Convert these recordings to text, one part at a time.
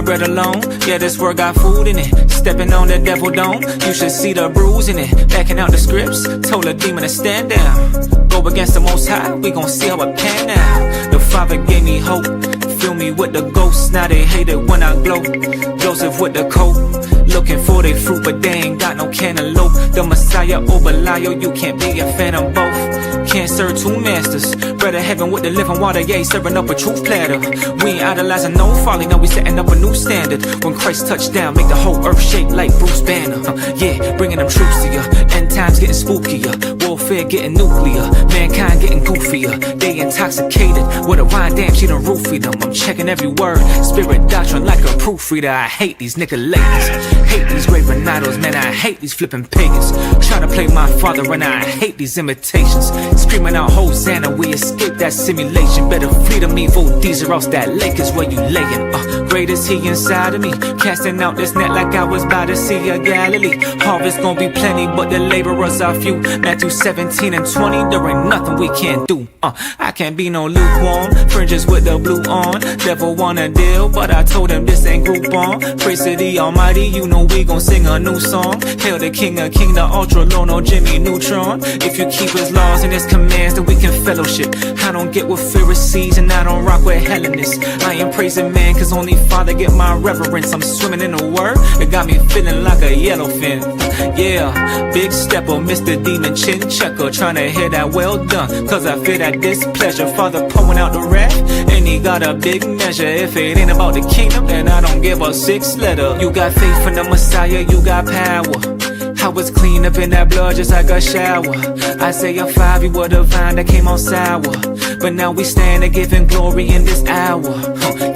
my bread alone. Yeah, this word got food in it. Stepping on the devil dome, you should see the bruise in it. Backing out the scripts, told a demon to stand down. Go against the Most High, we gon' see how it pan out. The Father gave me hope, fill me with the ghosts. Now they hate it when I glow. Joseph with the coat, looking for their fruit, but they ain't got no cantaloupe. The Messiah over Lio, you can't be a fan of both. Can't serve two masters. Bread of heaven with the living water, yeah, serving up a truth platter. We ain't idolizing no folly, now we setting up a new standard. When Christ touched down, make the whole earth shake like Bruce Banner. Yeah, bringing them troops to ya. End times getting spookier, warfare getting nuclear, mankind getting goofier. They intoxicated with a wine, damn, she done roofied them. I'm checking every word, spirit doctrine like a proofreader. I hate these Nicolatans, hate these graven idols, man, I hate these flipping pagans. Trying to play my father and I hate these imitations. Screaming out Hosanna, we escape that simulation. Better flee to me, vote these or else that lake is where you layin'. Great is he inside of me, casting out this net like I was by the Sea of Galilee. Harvest gon' be plenty, but the laborers are few. Matthew 17 and 20, there ain't nothing we can't do. I can't be no lukewarm, fringes with the blue on. Devil wanna deal, but I told him this ain't Groupon. Praise to the Almighty, you know we gon' sing a new song. Hail the King of King, the ultra low, no Jimmy Neutron. If you keep his laws and his commands, then we can fellowship. I don't get with Pharisees and I don't rock with Hellenists. I ain't praising man, cause only Father get my reverence. I'm swimming in the word, it got me feeling like a yellowfin. Yeah, big stepper, Mr. Demon Chin Checker, trying to hear that well done, cause I feel that displeasure. Father pouring out the wrath, and he got a big measure. If it ain't about the kingdom, then I don't give a six letter. You got faith in the Messiah, you got power. I was clean up in that blood just like a shower. Isaiah 5, you were the vine that came on sour, but now we stand and giving glory in this hour.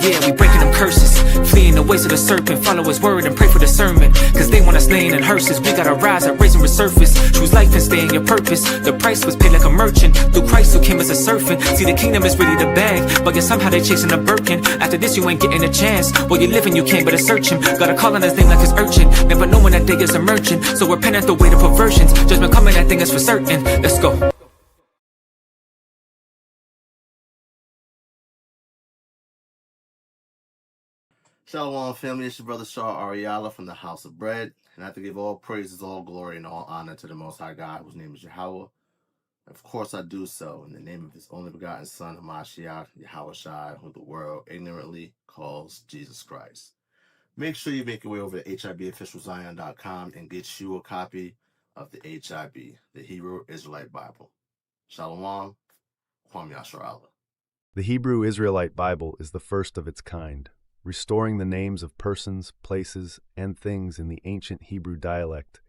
Yeah, we breaking them curses, fleeing the ways of the serpent. Follow his word and pray for discernment, cause they want us laying in hearses. We gotta rise up, raise and resurface, choose life and stay in your purpose. The price was paid like a merchant, through Christ who came as a servant. See, the kingdom is ready to bag, but yet somehow they chasing a Birkin. After this you ain't getting a chance, while you're living you can't better search him. Gotta call on his name like his urchin, never knowing that day is emerging. So repent at the weight of perversions, judgment coming, that thing is for certain. Let's go. Shalawam family, it's your brother Yasharahla from the House of Bread, and I have to give all praises, all glory, and all honor to the Most High God, whose name is Yahawaah. Of course I do so in the name of his only begotten Son, Hamashiach, Yahawashi, who the world ignorantly calls Jesus Christ. Make sure you make your way over to HIBofficialZion.com and get you a copy of the HIB, the Hebrew Israelite Bible. Shalawam, Kwam Yasharahla. The Hebrew Israelite Bible is the first of its kind, restoring the names of persons, places, and things in the ancient Hebrew dialect,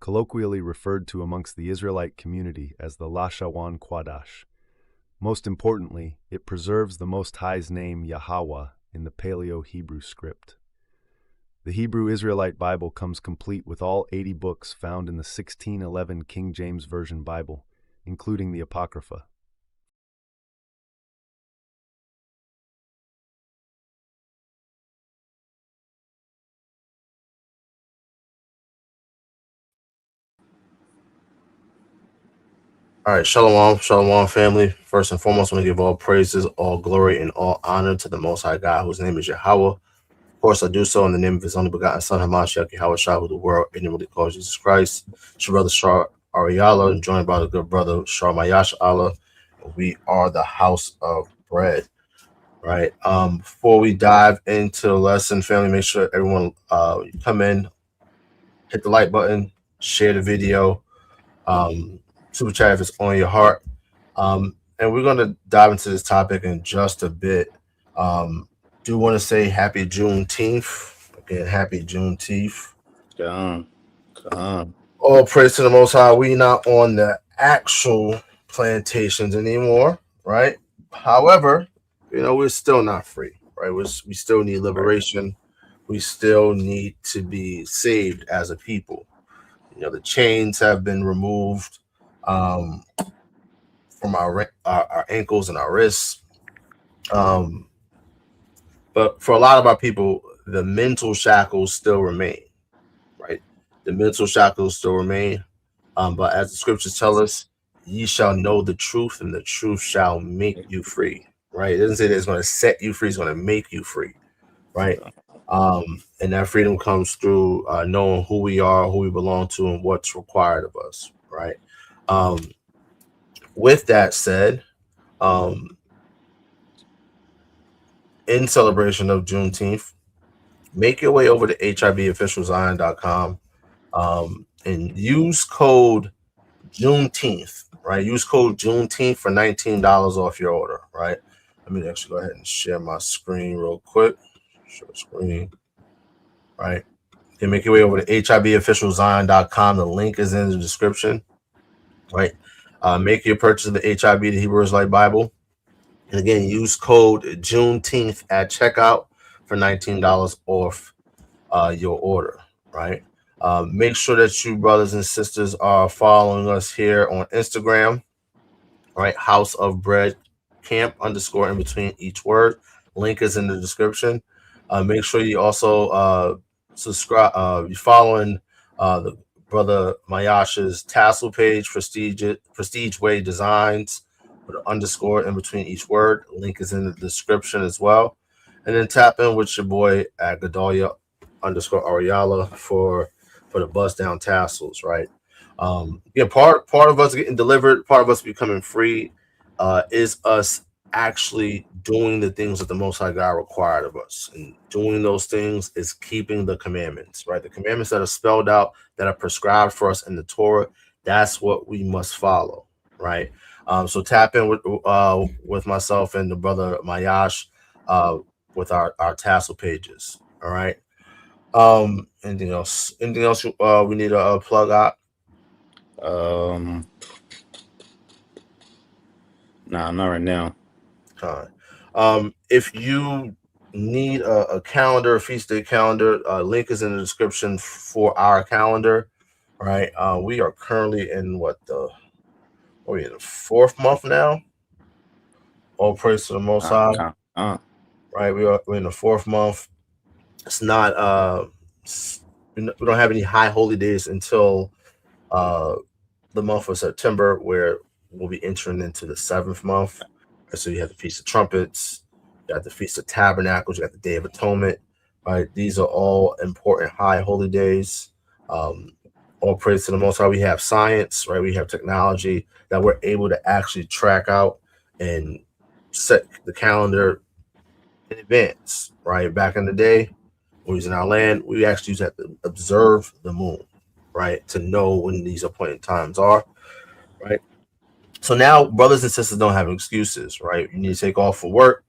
colloquially referred to amongst the Israelite community as the Lashawan Quadash. Most importantly, it preserves the Most High's name YAHAWAH in the Paleo-Hebrew script. The Hebrew Israelite Bible comes complete with all 80 books found in the 1611 King James Version Bible, including the Apocrypha. All right, Shalawam family. First and foremost, I want to give all praises, all glory, and all honor to the Most High God, whose name is Yahawaah. Of course, I do so in the name of his only begotten Son, Hamashiach, Yahawashi, who the world ignorantly calls Jesus Christ. It's your brother Yasharahla, joined by the good brother Yasharahla. We are the House of Bread. Right. Before we dive into the lesson, family, make sure everyone come in, hit the like button, share the video, super chat if it's on your heart. And we're going to dive into this topic in just a bit. Do want to say happy Juneteenth. Again, happy Juneteenth. All praise to the Most High. We not on the actual plantations anymore, right? However, you know, we're still not free, right? We still need liberation. We still need to be saved as a people. You know, the chains have been removed from our ankles and our wrists. But for a lot of our people, the mental shackles still remain, right? The mental shackles still remain. But as the scriptures tell us, ye shall know the truth, and the truth shall make you free, right? It doesn't say that it's going to set you free, it's going to make you free, right? And that freedom comes through knowing who we are, who we belong to, and what's required of us, right? With that said, in celebration of Juneteenth, make your way over to hibofficialzion.com and use code Juneteenth, right? Use code Juneteenth for $19 off your order, right? Let me actually go ahead and share my screen real quick. Share screen, right? You can make your way over to hibofficialzion.com. The link is in the description, right? Make your purchase of the HIB, the Hebrew Israelite Bible. And again, use code Juneteenth at checkout for $19 off your order, right? Make sure that you brothers and sisters are following us here on Instagram, right? House of Bread Camp _ in between each word. Link is in the description. Make sure you also subscribe. You're following the brother Mayash's tassel page, Prestige Way Designs, with an _ in between each word. Link is in the description as well. And then tap in with your boy at Gedalia _Ariala for the Bust Down Tassels, right? Yeah, part of us getting delivered, part of us becoming free, is us actually doing the things that the Most High God required of us. And doing those things is keeping the commandments, right? The commandments that are spelled out, that are prescribed for us in the Torah, that's what we must follow, right? So tap in with myself and the brother Mayash with our tassel pages, all right? Anything else we need to plug out? Nah, not right now. If you need a calendar, a feast day calendar, link is in the description for our calendar, right? We are currently in we're in the 4th month now. All praise to the Most High. Right, we're in the 4th month. It's not we don't have any high holy days until the month of September, where we'll be entering into the 7th month. So you have the Feast of Trumpets, you got the Feast of Tabernacles, you got the Day of Atonement, right? These are all important high holy days. All praise to the Most High. We have science, right? We have technology that we're able to actually track out and set the calendar in advance, right? Back in the day, when we was in our land, we actually used to have to observe the moon, right, to know when these appointed times are, right? So now brothers and sisters don't have excuses, right? You need to take off for work,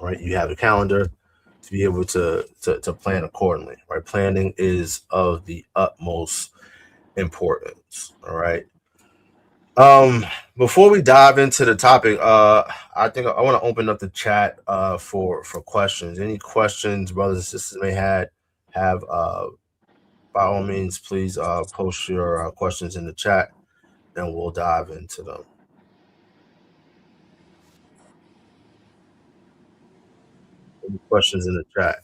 right? You have a calendar to be able to plan accordingly, right? Planning is of the utmost importance, all right? Before we dive into the topic, I think I want to open up the chat for questions. Any questions brothers and sisters may have by all means, please post your questions in the chat, and we'll dive into them. Any questions in the chat?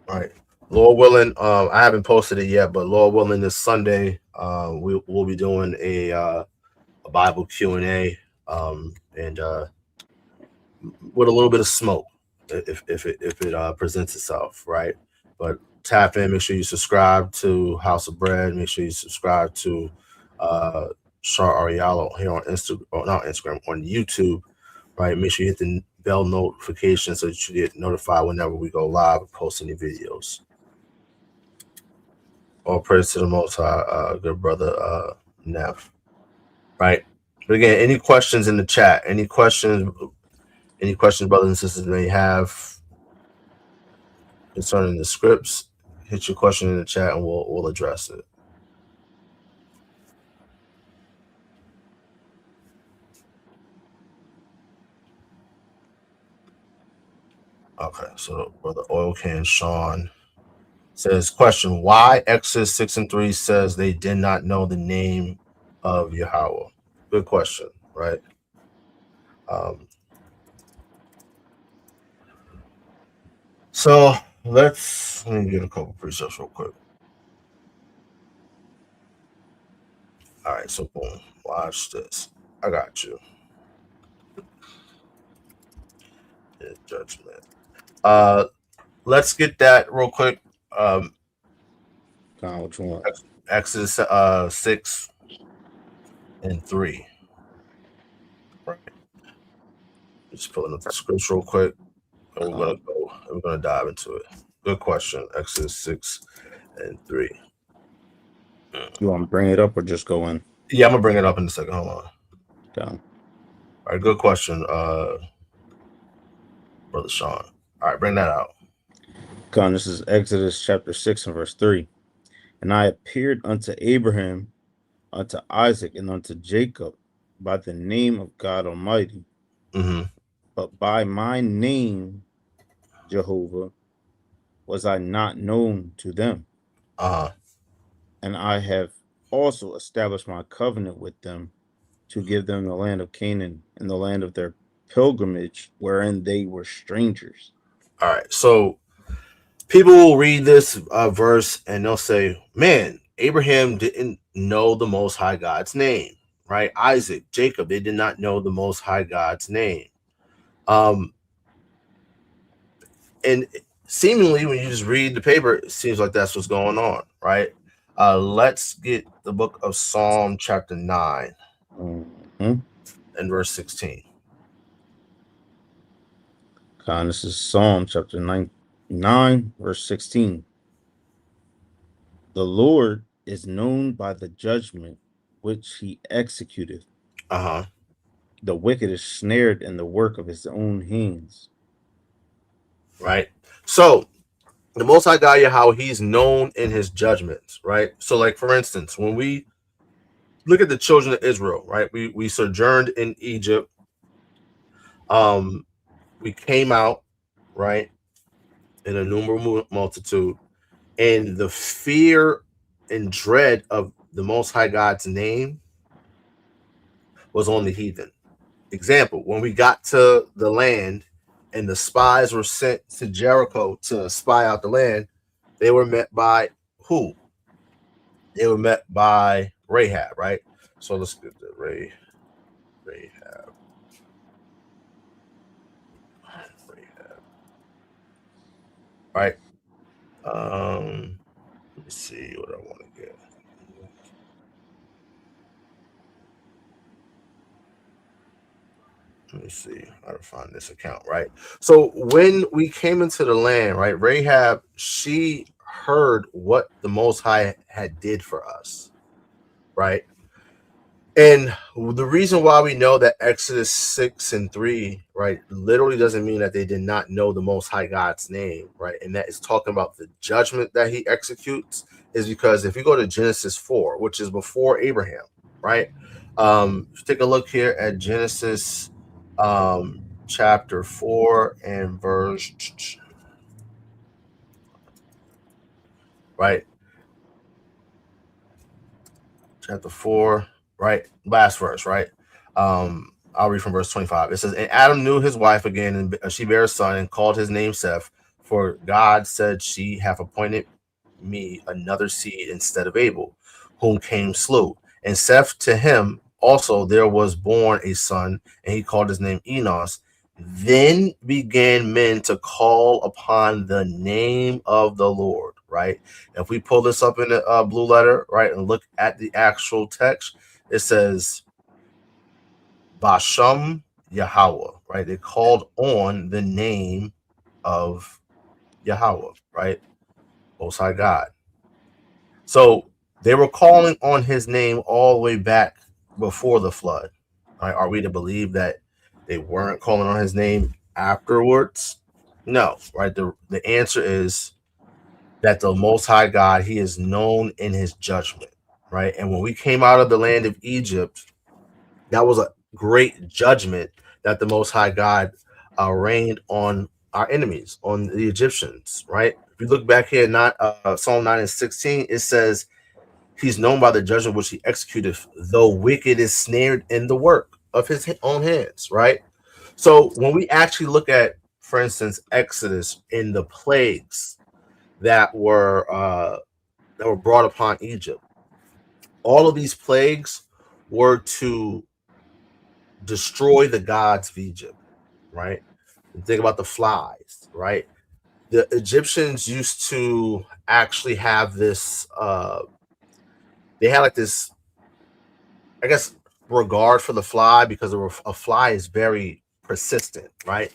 All right. Lord willing, I haven't posted it yet, but Lord willing, this Sunday, we'll be doing a Bible Q&A, and with a little bit of smoke, if it presents itself, right? But tap in, make sure you subscribe to House of Bread, make sure you subscribe to Yasharahla here on Instagram, on YouTube, right? Make sure you hit the bell notification so that you get notified whenever we go live or post any videos. All praise to the Most High, good brother Nev, right? But again, any questions in the chat? Any questions, brothers and sisters may have concerning the scripts? Hit your question in the chat, and we'll address it. Okay, so brother Oil Can Sean says, question: why Exodus 6:3 says they did not know the name of Yahawah? Good question, right? So Let me get a couple precepts real quick. All right, so boom, watch this. I got you. Judgment. Let's get that real quick. Which one? Exodus 6 and 3. Right. Just pulling up the scripture real quick, and we're gonna dive into it. Good question. Exodus 6 and 3. You want to bring it up or just go in? Yeah, I'm gonna bring it up in a second. Hold on. Down. All right, good question, Brother Sean. All right, bring that out. Come, this is Exodus chapter 6 and verse 3. And I appeared unto Abraham, unto Isaac, and unto Jacob by the name of God Almighty, but by my name, Jehovah, was I not known to them. And I have also established my covenant with them to give them the land of Canaan and the land of their pilgrimage, wherein they were strangers. All right, so people will read this verse and they'll say, man, Abraham didn't know the Most High God's name, right? Isaac, Jacob, they did not know the Most High God's name. And seemingly, when you just read the paper, it seems like that's what's going on, right? Let's get the book of Psalm chapter 9 and verse 16. This is Psalm chapter 9, verse 16. The Lord is known by the judgment which he executeth. The wicked is snared in the work of his own hands. Right. So the Most High God Yahawah, he's known in his judgments, right? So, like, for instance, when we look at the children of Israel, right? We sojourned in Egypt. We came out, right, in a numerable multitude, and the fear and dread of the Most High God's name was on the heathen. Example, when we got to the land and the spies were sent to Jericho to spy out the land, they were met by who? They were met by Rahab, right? So let's get the Rahab. Right. Let me see what I want to get. Let me see how to find this account, right? So when we came into the land, right, Rahab, she heard what the Most High had did for us, right? And the reason why we know that Exodus 6 and 3, right, literally doesn't mean that they did not know the Most High God's name, right? And that is talking about the judgment that he executes, is because if you go to Genesis 4, which is before Abraham, right? Take a look here at Genesis chapter 4 and verse, right? Chapter 4, right? Last verse, right? I'll read from verse 25. It says, and Adam knew his wife again, and she bare a son, and called his name Seth, for God said, she hath appointed me another seed instead of Abel, whom Cain slew. And Seth, to him also there was born a son, and he called his name Enos. Then began men to call upon the name of the Lord, right? If we pull this up in the blue letter, right, and look at the actual text, it says basham YAHAWAH, right? They called on the name of Yahawah, right? Most High God. So they were calling on his name all the way back before the flood. Right? Are we to believe that they weren't calling on his name afterwards? No, right? The answer is that the Most High God, he is known in his judgment, right? And when we came out of the land of Egypt, that was a great judgment that the Most High God reigned on our enemies, on the Egyptians, right? If you look back here, Psalm 9 and 16, it says, he's known by the judgment which he executed, though wicked is snared in the work of his own hands, right? So when we actually look at for instance, Exodus in the plagues that were brought upon Egypt. All of these plagues were to destroy the gods of Egypt, right? Think about the flies, right? The Egyptians used to actually have this, they had like this, I guess, regard for the fly, because a fly is very persistent, right?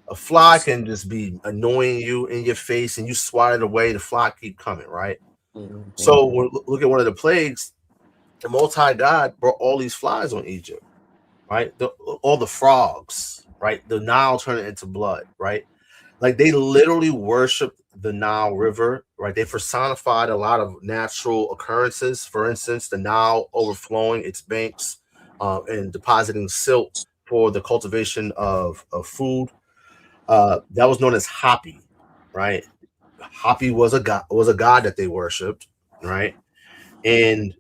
A fly can just be annoying you in your face and you swat it away, the fly keep coming, right? Mhm. So when look at one of the plagues, the Most High God brought all these flies on Egypt, right? All the frogs, right? The Nile turned into blood, right? Like they literally worshiped the Nile River, right? They personified a lot of natural occurrences. For instance, the Nile overflowing its banks and depositing silt for the cultivation of food. That was known as Hapi, right? Hapi was a god that they worshipped, right? And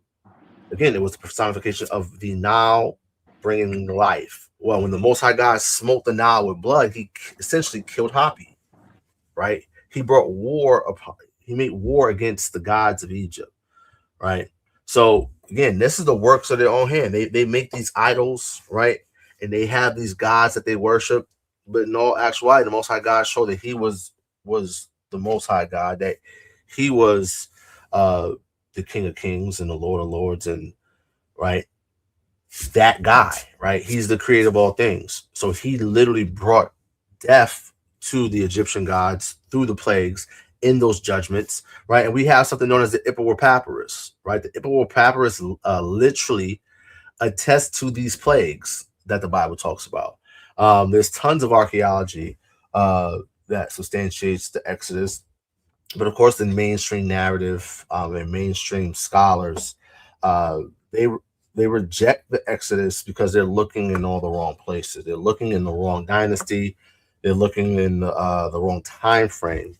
again, it was the personification of the Nile bringing life. Well, when the Most High God smote the Nile with blood, he essentially killed Hapi, right? He brought war upon. He made war against the gods of Egypt, right? So again, this is the works of their own hand. They make these idols, right? And they have these gods that they worship. But in all actuality, the Most High God showed that he was the Most High God, that he was the King of Kings and the Lord of Lords, and right, that guy, right? He's the creator of all things. So he literally brought death to the Egyptian gods through the plagues in those judgments, right? And we have something known as the Ipuwer Papyrus, right? The Ipuwer Papyrus literally attests to these plagues that the Bible talks about. There's tons of archaeology that substantiates the Exodus, but of course, the mainstream narrative and mainstream scholars, they reject the Exodus because they're looking in all the wrong places. They're looking in the wrong dynasty. They're looking in the wrong time frame.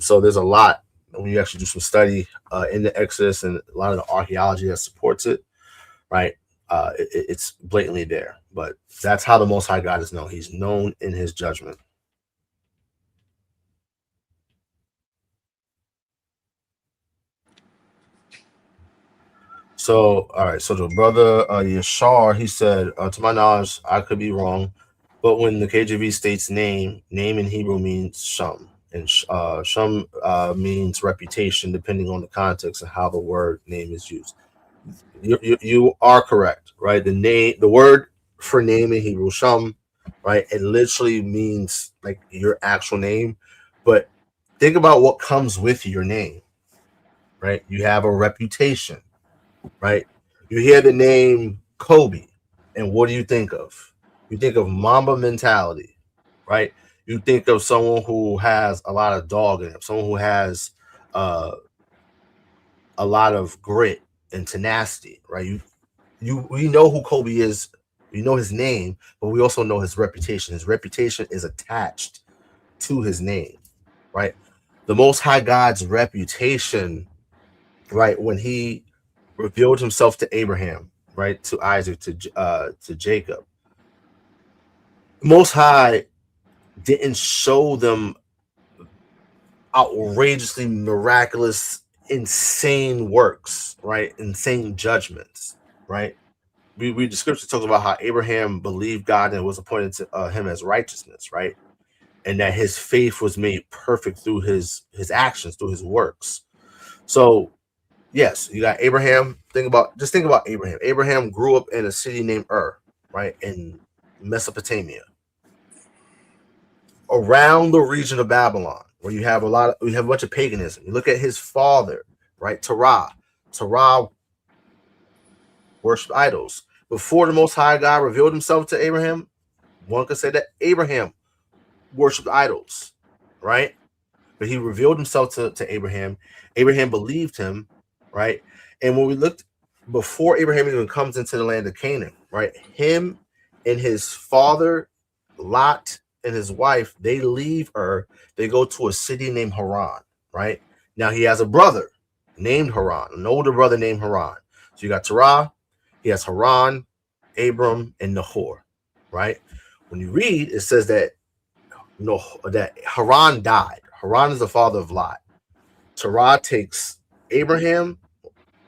So there's a lot when you actually do some study in the Exodus and a lot of the archaeology that supports it, right? It's blatantly there. But that's how the Most High God is known. He's known in his judgment. So, all right. So the brother Yashar, he said, to my knowledge, I could be wrong, but when the KJV states name in Hebrew means shum, and shum means reputation, depending on the context and how the word name is used. You are correct, right? The word for name in Hebrew, shum, right? It literally means like your actual name, but think about what comes with your name, right? You have a reputation, right? You hear the name Kobe, and what do you think of? You think of Mamba mentality, right? You think of someone who has a lot of dog in him, someone who has a lot of grit and tenacity, right? We know who Kobe is. We know his name, but we also know his reputation. His reputation is attached to his name, right? The Most High God's reputation, right, when he revealed himself to Abraham, right, to Isaac, to Jacob. Most High didn't show them outrageously miraculous, insane works, right, insane judgments, right. We the scripture talks about how Abraham believed God and was appointed to him as righteousness, right, and that his faith was made perfect through his actions, through his works. So yes, you got Abraham. Think about Abraham. Abraham grew up in a city named Ur, right, in Mesopotamia, around the region of Babylon, where you have a bunch of paganism. You look at his father, right, Terah. Terah worshipped idols. Before the Most High God revealed himself to Abraham, one could say that Abraham worshipped idols, right? But he revealed himself to Abraham. Abraham believed him, right? And when we looked before Abraham even comes into the land of Canaan, right? Him and his father, Lot, and his wife, they leave Ur. They go to a city named Haran, right? Now he has a brother named Haran, an older brother named Haran. So you got Terah, he has Haran, Abram, and Nahor, right? When you read, it says that that Haran died. Haran is the father of Lot. Terah takes Abraham,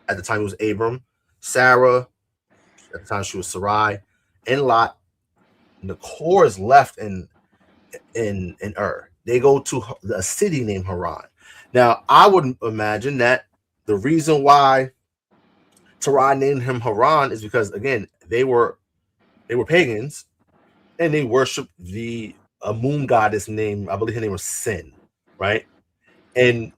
at the time it was Abram, Sarah, at the time she was Sarai, and Lot. And the core is left in Ur. They go to a city named Haran. Now, I would imagine that the reason why Terah named him Haran is because, again, they were pagans, and they worshiped a moon goddess named, I believe her name was Sin, right? And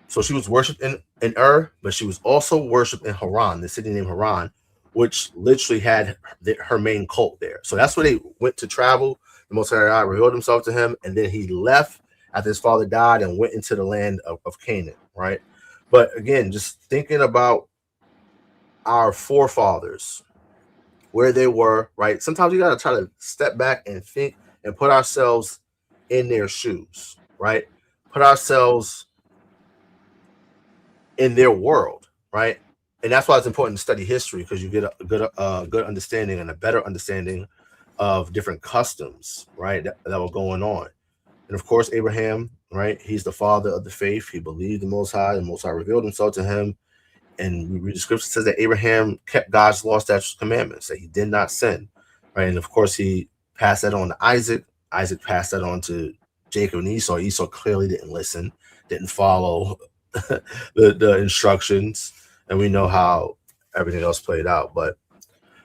so she was worshipped in Ur, but she was also worshipped in Haran, the city named Haran, which literally had her main cult there. So that's where they went to travel. The Most High God revealed himself to him, and then he left after his father died and went into the land of Canaan, right? But again, just thinking about our forefathers, where they were, right? Sometimes we got to try to step back and think and put ourselves in their shoes, right? Put ourselves in their world, right? And that's why it's important to study history, because you get a good understanding and a better understanding of different customs, right, that were going on. And of course, Abraham, right, he's the father of the faith. He believed the Most High. The Most High revealed himself to him. And we read the scripture, says that Abraham kept God's law, statutes, commandments, that he did not sin, right? And of course, he passed that on to Isaac. Isaac passed that on to Jacob and Esau. Esau clearly didn't listen, didn't follow the instructions, and we know how everything else played out. But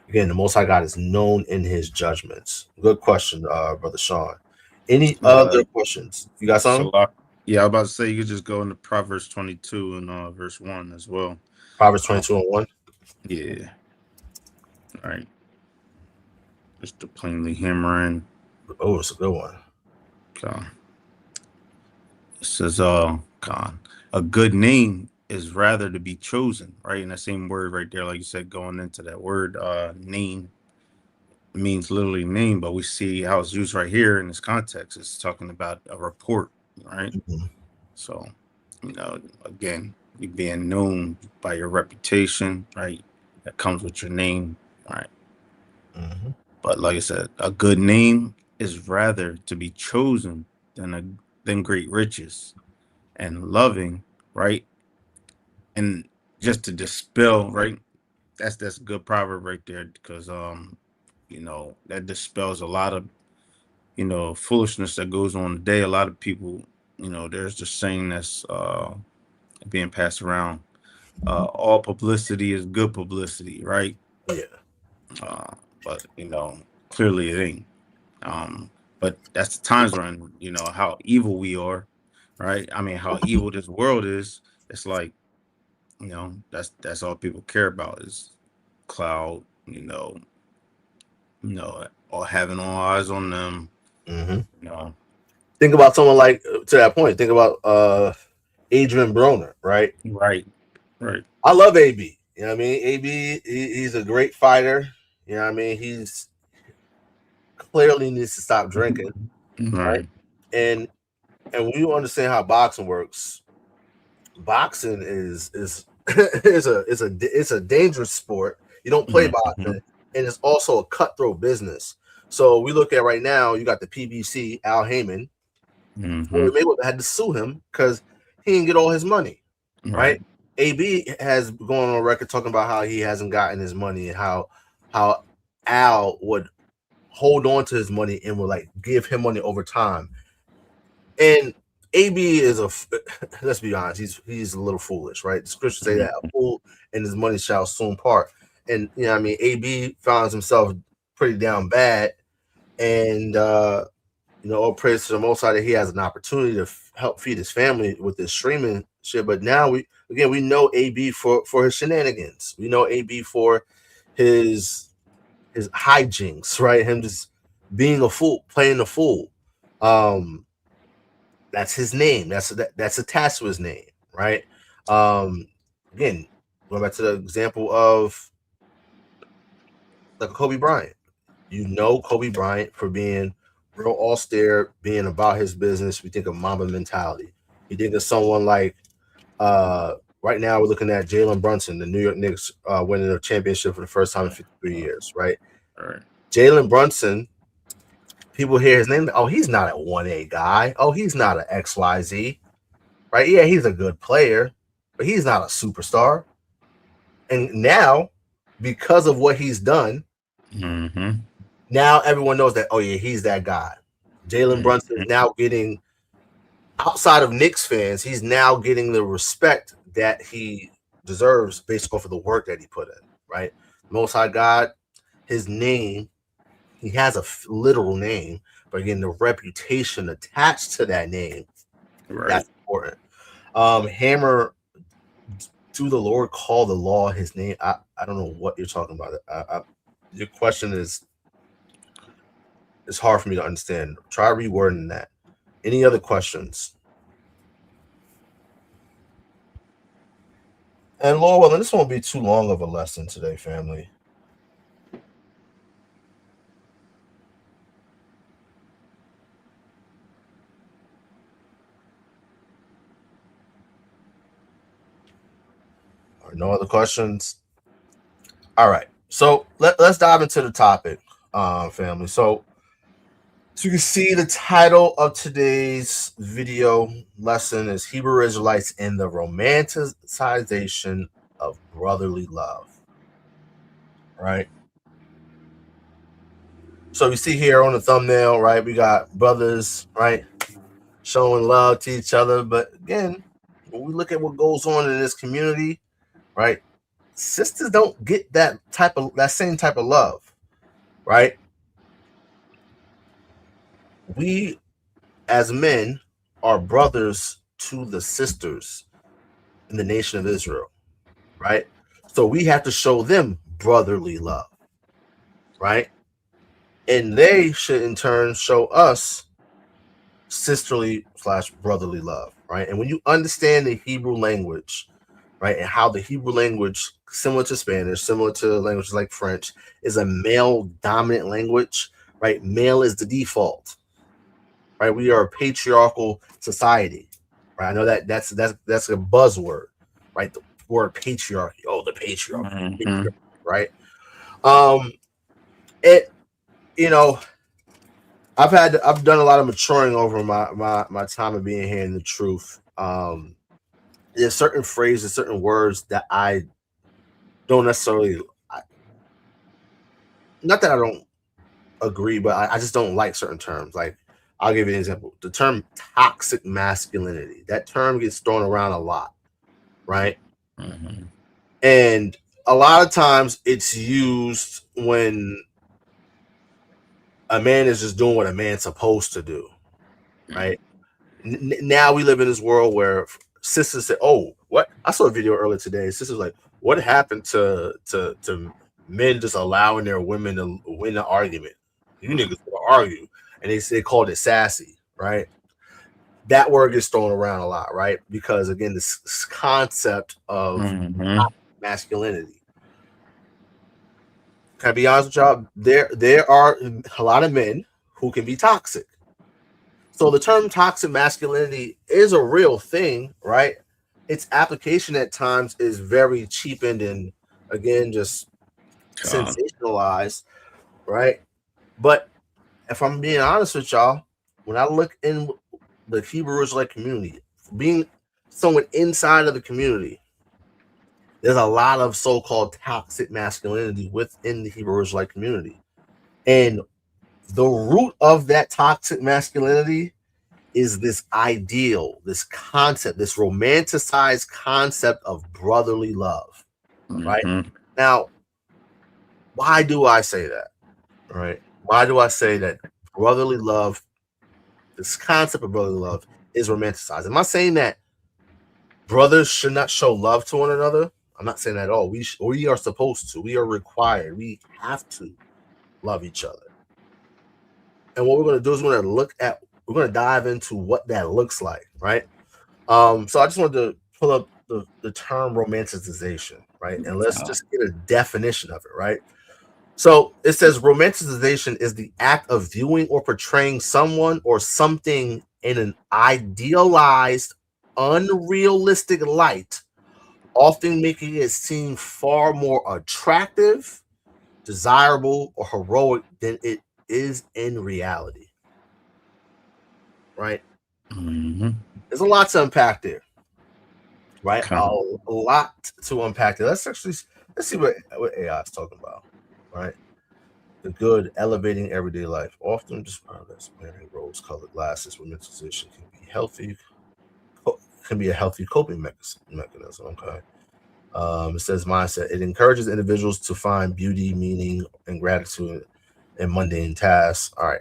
again, the Most High God is known in his judgments. Good question, Brother Sean. Any other questions? You got something? Yeah, I was about to say you could just go into Proverbs 22 and verse 1 as well. Proverbs 22 and 1. Yeah. All right. Just to plainly hammer in. Oh, it's a good one. Okay. It says, God, a good name is rather to be chosen, right? And that same word right there, like you said, going into that word, name, means literally name, but we see how it's used right here in this context. It's talking about a report, right? Mm-hmm. So, again, you being known by your reputation, right? That comes with your name, right? Mm-hmm. But like I said, a good name is rather to be chosen than great riches, and loving, right? And just to dispel, right? That's a good proverb right there, because that dispels a lot of foolishness that goes on today. A lot of people, there's this saying that's being passed around. All publicity is good publicity, right? Yeah. But clearly it ain't. But that's the times when how evil we are, right? I mean, how evil this world is. It's like, that's all people care about is cloud, or having all eyes on them. Mm-hmm. Think about someone like, to that point, think about Adrian Broner, right? Right. I love AB. You know what I mean? AB, he's a great fighter. You know what I mean? He's clearly needs to stop drinking. Right. And when you understand how boxing works, boxing is it's a dangerous sport. You don't play boxing, and it's also a cutthroat business. So we look at right now, you got the PBC, Al Heyman. Mayweather had to sue him because he didn't get all his money, right? AB has gone on record talking about how he hasn't gotten his money, and how Al would hold on to his money and would like give him money over time. And AB is let's be honest, he's a little foolish, right? The scriptures say that a fool and his money shall soon part. And you know what I mean, AB finds himself pretty down bad, and all praise to the Most High that he has an opportunity to help feed his family with this streaming shit. But now we know AB for his shenanigans. We know AB for his hijinks, right? Him just being a fool, playing the fool. That's his name. That's attached to his name, right? Again, going back to the example of like Kobe Bryant. You know Kobe Bryant for being real austere, being about his business. We think of Mamba mentality. You think of someone like right now we're looking at Jalen Brunson, the New York Knicks winning a championship for the first time in 53 years, right? All right. Jalen Brunson people hear his name. Oh, he's not a 1A guy. Oh, he's not an XYZ. Right? Yeah, he's a good player, but he's not a superstar. And now, because of what he's done, now everyone knows that, oh yeah, he's that guy. Jalen Brunson is now getting, outside of Knicks fans, he's now getting the respect that he deserves based off of the work that he put in, right? Most High God, his name, he has a literal name, but again, the reputation attached to that name, that's important. Hammer, to the Lord call the law his name. I don't know what you're talking about. Your question is, it's hard for me to understand. Try rewording that. Any other questions? And Lord willing, this won't be too long of a lesson today, family. No other questions? All right. So let's dive into the topic, family. So you can see the title of today's video lesson is Hebrew Israelites in the Romanticization of Brotherly Love. Right? So we see here on the thumbnail, right, we got brothers, right, showing love to each other. But again, when we look at what goes on in this community, right, sisters don't get that same type of love, right? We as men are brothers to the sisters in the nation of Israel, right? So we have to show them brotherly love, right? And they should in turn show us sisterly/brotherly love, right? And when you understand the Hebrew language, right, and how the Hebrew language, similar to Spanish, similar to languages like French, is a male dominant language, right? Male is the default, right? We are a patriarchal society, right? I know that's a buzzword, right? The word patriarchy. Oh, the patriarchy, right? I've done a lot of maturing over my time of being here in the truth. There's certain phrases, certain words that I don't necessarily, not that I don't agree, but I just don't like certain terms. Like, I'll give you an example. The term toxic masculinity, that term gets thrown around a lot, right? And a lot of times it's used when a man is just doing what a man's supposed to do, right? Now we live in this world where sisters say, "Oh, what?" I saw a video earlier today. Sisters like, "What happened to men just allowing their women to win the argument? You niggas gonna argue," and they called it sassy, right? That word gets thrown around a lot, right? Because again, this concept of masculinity. Can I be honest with y'all? There are a lot of men who can be toxic. So the term toxic masculinity is a real thing, right? Its application at times is very cheapened and, again, just sensationalized, right? But if I'm being honest with y'all, when I look in the Hebrew Israelite community, being someone inside of the community, there's a lot of so-called toxic masculinity within the Hebrew Israelite community. And the root of that toxic masculinity is this ideal, this concept, this romanticized concept of brotherly love, right? Now, why do I say that, right? Why do I say that brotherly love, this concept of brotherly love, is romanticized? Am I saying that brothers should not show love to one another? I'm not saying that at all. We are supposed to. We are required. We have to love each other. And what we're going to do is we're going to dive into what that looks like, right? So I just wanted to pull up the term romanticization, right? And let's just get a definition of it, right? So it says romanticization is the act of viewing or portraying someone or something in an idealized, unrealistic light, often making it seem far more attractive, desirable, or heroic than it is in reality. right? Mm-hmm. There's a lot to unpack there, right? Kind A lot to unpack there. Let's see what AI is talking about, right? The good, elevating everyday life, often described as wearing rose-colored glasses. Romanticization can be healthy, can be a healthy coping mechanism. Okay. It says mindset. It encourages individuals to find beauty, meaning, and gratitude in mundane tasks. All right,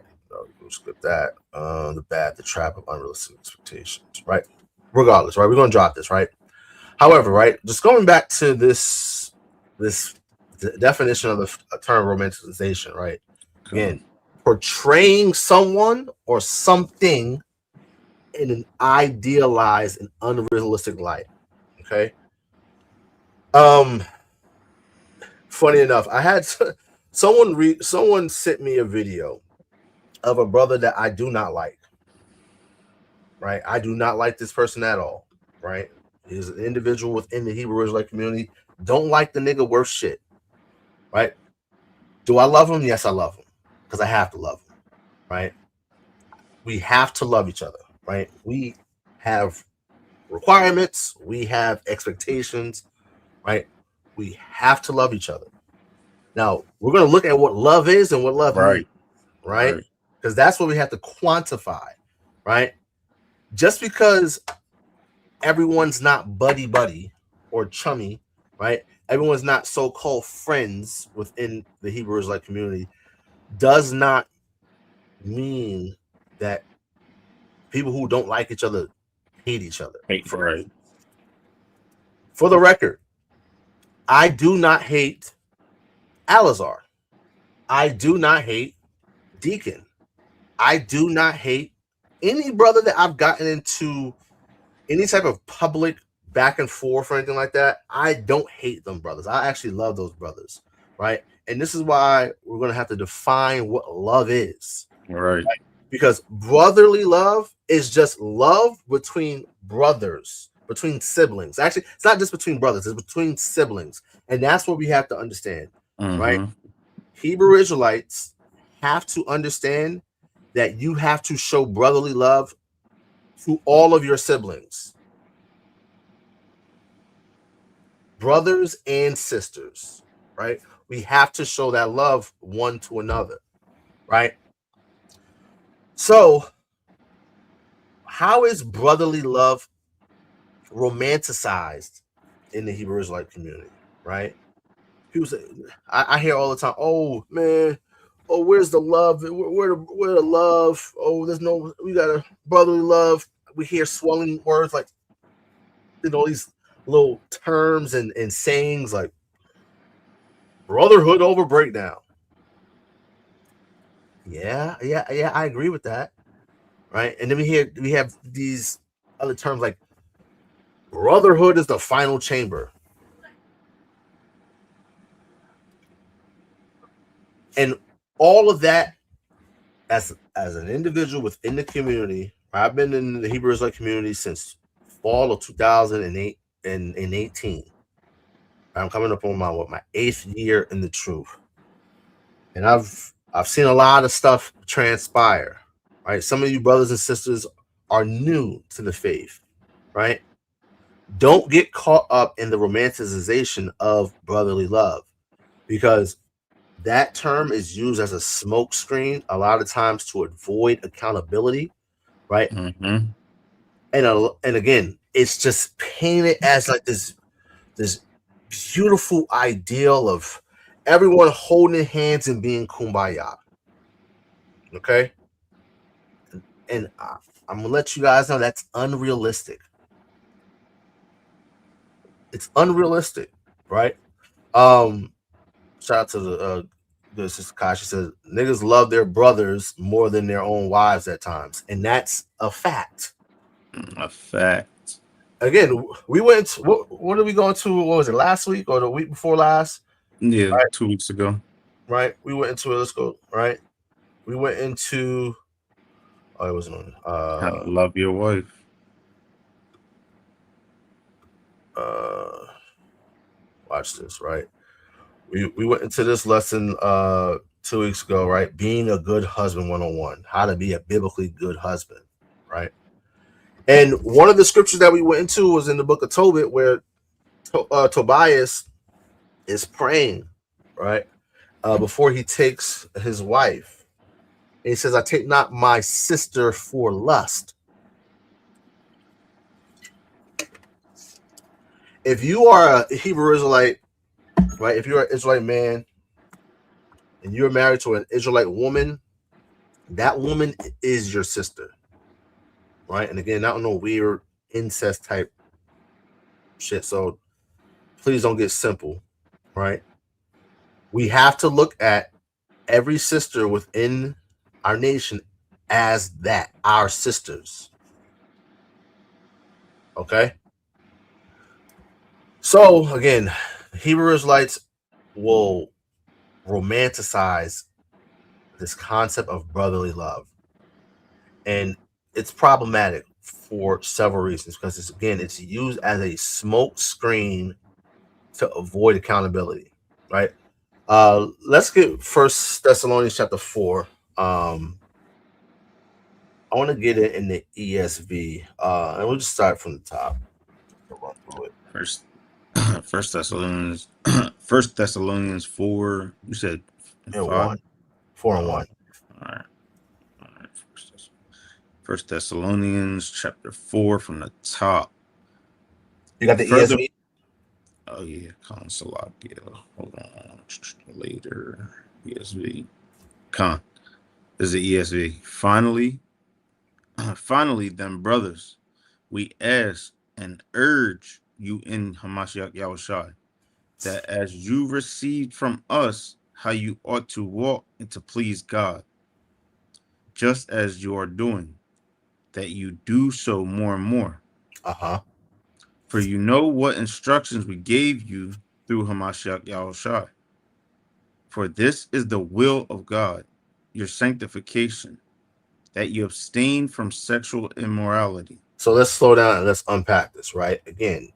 we'll skip that. The trap of unrealistic expectations. Right. Regardless, right. We're gonna drop this, right? However, right. Just going back to this definition of the term romanticization, right? Again, portraying someone or something in an idealized and unrealistic light. Okay. Funny enough, I had someone sent me a video of a brother that I do not like. Right, I do not like this person at all. Right, he's an individual within the Hebrew Israelite community. Don't like the nigga worth shit. Right? Do I love him? Yes, I love him because I have to love him. Right? We have to love each other. Right? We have requirements. We have expectations. Right? We have to love each other. Now, we're going to look at what love is and what love means, right? Because that's what we have to quantify, right? Just because everyone's not buddy or chummy, right? Everyone's not so-called friends within the Hebrew Israelite community does not mean that people who don't like each other hate each other. right. For the record, I do not hate Alazar. I do not hate Deacon. I do not hate any brother that I've gotten into any type of public back and forth or anything like that. I don't hate them brothers. I actually love those brothers, right? And this is why we're going to have to define what love is. Right. Because brotherly love is just love between brothers, between siblings. Actually, it's not just between brothers, it's between siblings. And that's what we have to understand, right? Hebrew Israelites have to understand that you have to show brotherly love to all of your siblings, brothers and sisters, right? We have to show that love one to another, right? So, how is brotherly love romanticized in the Hebrew Israelite community, right? People say, I hear all the time, oh man, oh, where's the love? Where the love? Oh, we got a brotherly love. We hear swelling words like, these little terms and sayings like brotherhood over breakdown. Yeah, I agree with that, right? And then we have these other terms like brotherhood is the final chamber. And all of that, as an individual within the community, I've been in the Hebrew Israelite community since fall of 2008 and 18. I'm coming up on my 8th year in the truth, and I've seen a lot of stuff transpire. Right, some of you brothers and sisters are new to the faith, right? Don't get caught up in the romanticization of brotherly love, because that term is used as a smokescreen a lot of times to avoid accountability, right? And again, it's just painted as like this beautiful ideal of everyone holding hands and being kumbaya. Okay, and I'm gonna let you guys know that's unrealistic. It's unrealistic, right? Shout out to the sister Kai. She says niggas love their brothers more than their own wives at times, and that's a fact. A fact. Again, we went. What are we going to? What was it, last week or the week before last? Yeah, right? 2 weeks ago. Right. We went into it. Let's go. Right. We went into. Oh, it wasn't on. How to love your wife. Watch this. Right. We went into this lesson 2 weeks ago. Right. Being a good husband 101. How to be a biblically good husband. And one of the scriptures that we went into was in the book of Tobit, where Tobias is praying, right, before he takes his wife. And he says, I take not my sister for lust. If you are a Hebrew Israelite, right, if you're an Israelite man and you're married to an Israelite woman, that woman is your sister, right? And again, not no weird incest type shit. So please don't get simple, right? We have to look at every sister within our nation as that, our sisters. Okay? So again, Hebrew Israelites will romanticize this concept of brotherly love. And it's problematic for several reasons, because it's used as a smoke screen to avoid accountability, right? Let's get First Thessalonians chapter 4. I want to get it in the ESV, and we'll just start from the top. Run through it. First Thessalonians 4. You said 5? 4 and 1. All right. First Thessalonians chapter 4 from the top. You got the ESV? Oh yeah, Salak. Yeah, hold on. Later, ESV. This is the ESV. Finally, then, brothers, we ask and urge you in Hamashiach Yahawashi, that as you received from us how you ought to walk and to please God, just as you are doing, that you do so more and more. For you know what instructions we gave you through Hamashiach Yahawashi. For this is the will of God, your sanctification, that you abstain from sexual immorality. So let's slow down and let's unpack this, right? Again,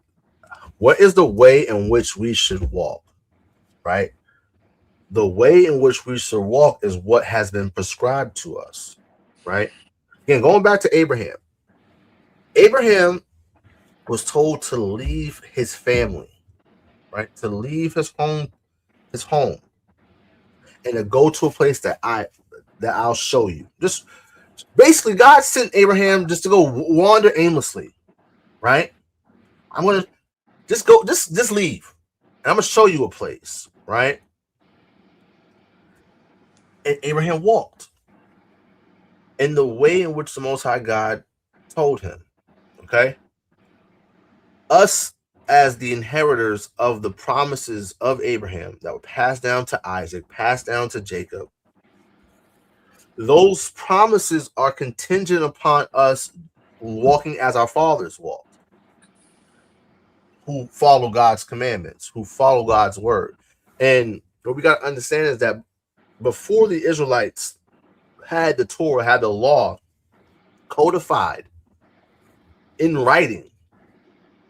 what is the way in which we should walk, right? The way in which we should walk is what has been prescribed to us, right? Again, going back to Abraham. Abraham was told to leave his family, right? To leave his home, and to go to a place that I'll show you. Just basically, God sent Abraham just to go wander aimlessly, right? I'm gonna just leave, and I'm gonna show you a place, right? And Abraham walked in the way in which the Most High God told him. Okay, us as the inheritors of the promises of Abraham that were passed down to Isaac, passed down to Jacob, those promises are contingent upon us walking as our fathers walked, who follow God's commandments, who follow God's word. And what we got to understand is that before the Israelites had the Torah, had the law codified in writing,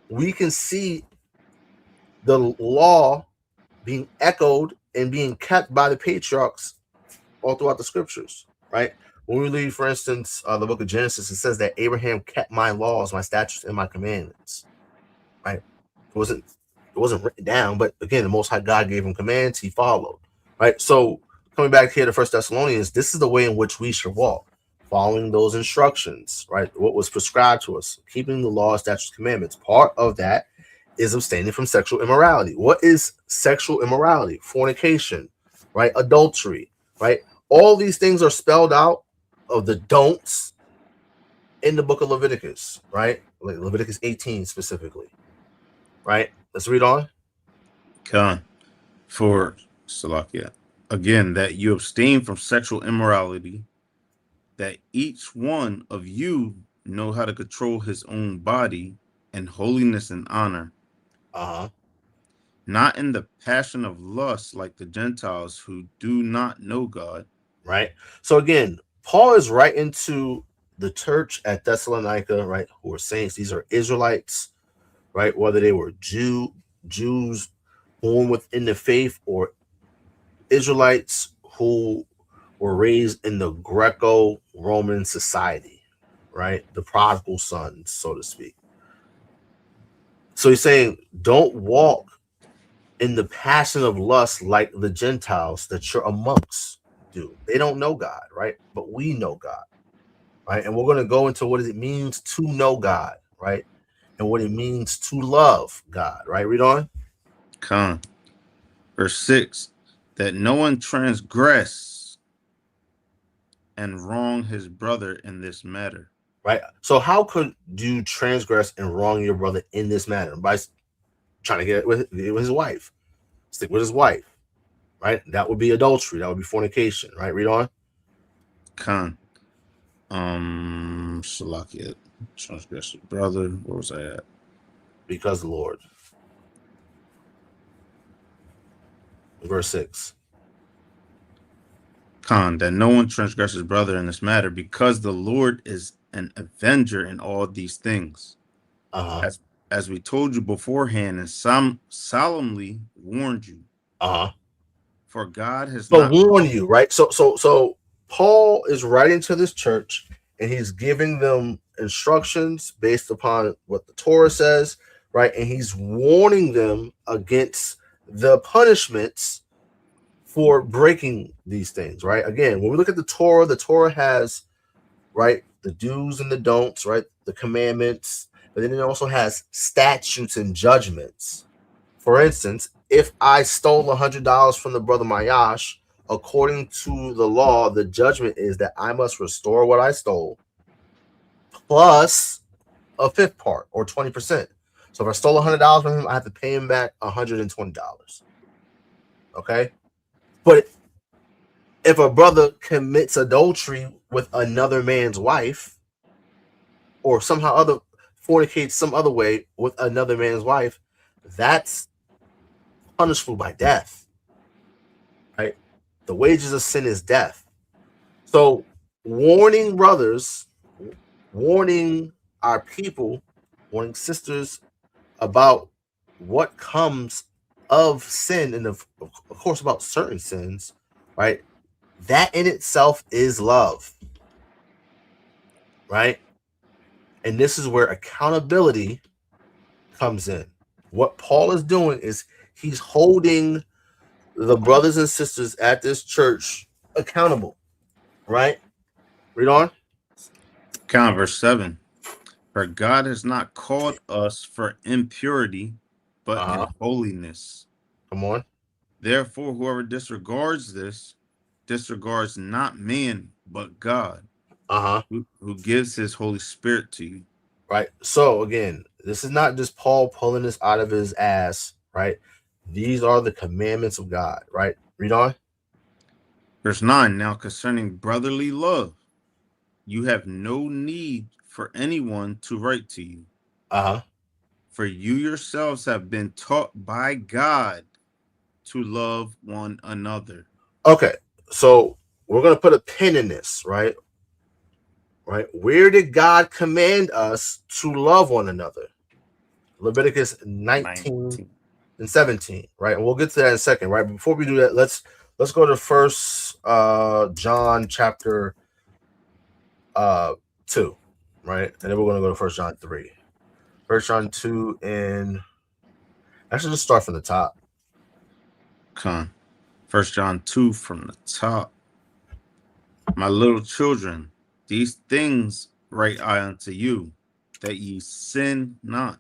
we can see the law being echoed and being kept by the patriarchs all throughout the scriptures, right? When we read, for instance, the book of Genesis, it says that Abraham kept my laws, my statutes, and my commandments, right? It wasn't written down, but again, the Most High God gave him commands, he followed, right? So coming back here to First Thessalonians, this is the way in which we should walk, following those instructions, right? What was prescribed to us, keeping the law, statutes, commandments. Part of that is abstaining from sexual immorality. What is sexual immorality? Fornication, right? Adultery, right? All these things are spelled out of the don'ts in the book of Leviticus, right? Like Leviticus 18 specifically, right? Let's read on. For Salakia, again, that you abstain from sexual immorality, that each one of you know how to control his own body in holiness and honor, not in the passion of lust like the Gentiles who do not know God. Right. So again, Paul is writing to the church at Thessalonica, right, who are saints. These are Israelites, right? Whether they were Jews born within the faith, or Israelites who were raised in the Greco-Roman society, right? The prodigal sons, so to speak. So he's saying, don't walk in the passion of lust like the Gentiles that you're amongst do. They don't know God, right? But we know God, right? And we're going to go into what it means to know God, right? And what it means to love God, right? Read on. Con. Verse 6, that no one transgress and wrong his brother in this matter. Right. So how could you transgress and wrong your brother in this manner? By trying to get with his wife. Stick with his wife. Right? That would be adultery. That would be fornication. Right? Read on. Con. Shalakia. Transgress his brother. Where was I at? Because the Lord. Verse 6. Con, that no one transgresses brother in this matter, because the Lord is an avenger in all these things. Uh-huh. As we told you beforehand and solemnly warned you. Uh-huh. For God has So not warn you, right? So Paul is writing to this church and he's giving them instructions based upon what the Torah says, right? And he's warning them against the punishments for breaking these things, right? Again, when we look at the Torah has, right, the do's and the don'ts, right? The commandments, but then it also has statutes and judgments. For instance, if I stole $100 from the brother Mayash, according to the law, the judgment is that I must restore what I stole plus a fifth part or 20%. So if I stole $100 from him, I have to pay him back $120. Okay? But if a brother commits adultery with another man's wife or somehow fornicates some other way with another man's wife, that's punishable by death, right? The wages of sin is death. So warning brothers, warning our people, warning sisters about what comes of sin, and of course about certain sins, right? That in itself is love, right? And this is where accountability comes in. What Paul is doing is he's holding the brothers and sisters at this church accountable, right? Read on. Count verse 7. For God has not called us for impurity, but in holiness. Come on. Therefore, whoever disregards this disregards not man, but God, who gives his Holy Spirit to you. Right. So again, this is not just Paul pulling this out of his ass, right? These are the commandments of God, right? Read on. Verse 9. Now concerning brotherly love, you have no need for anyone to write to you. For you yourselves have been taught by God to love one another. Okay, so we're going to put a pin in this, right? Right. Where did God command us to love one another? Leviticus 19 and 17, right? And we'll get to that in a second, right? But before we do that, let's go to First John chapter 2, right? And then we're going to go to First John 3. First John 2, and actually just start from the top. Come. First John 2 from the top. My little children, these things write I unto you, that ye sin not.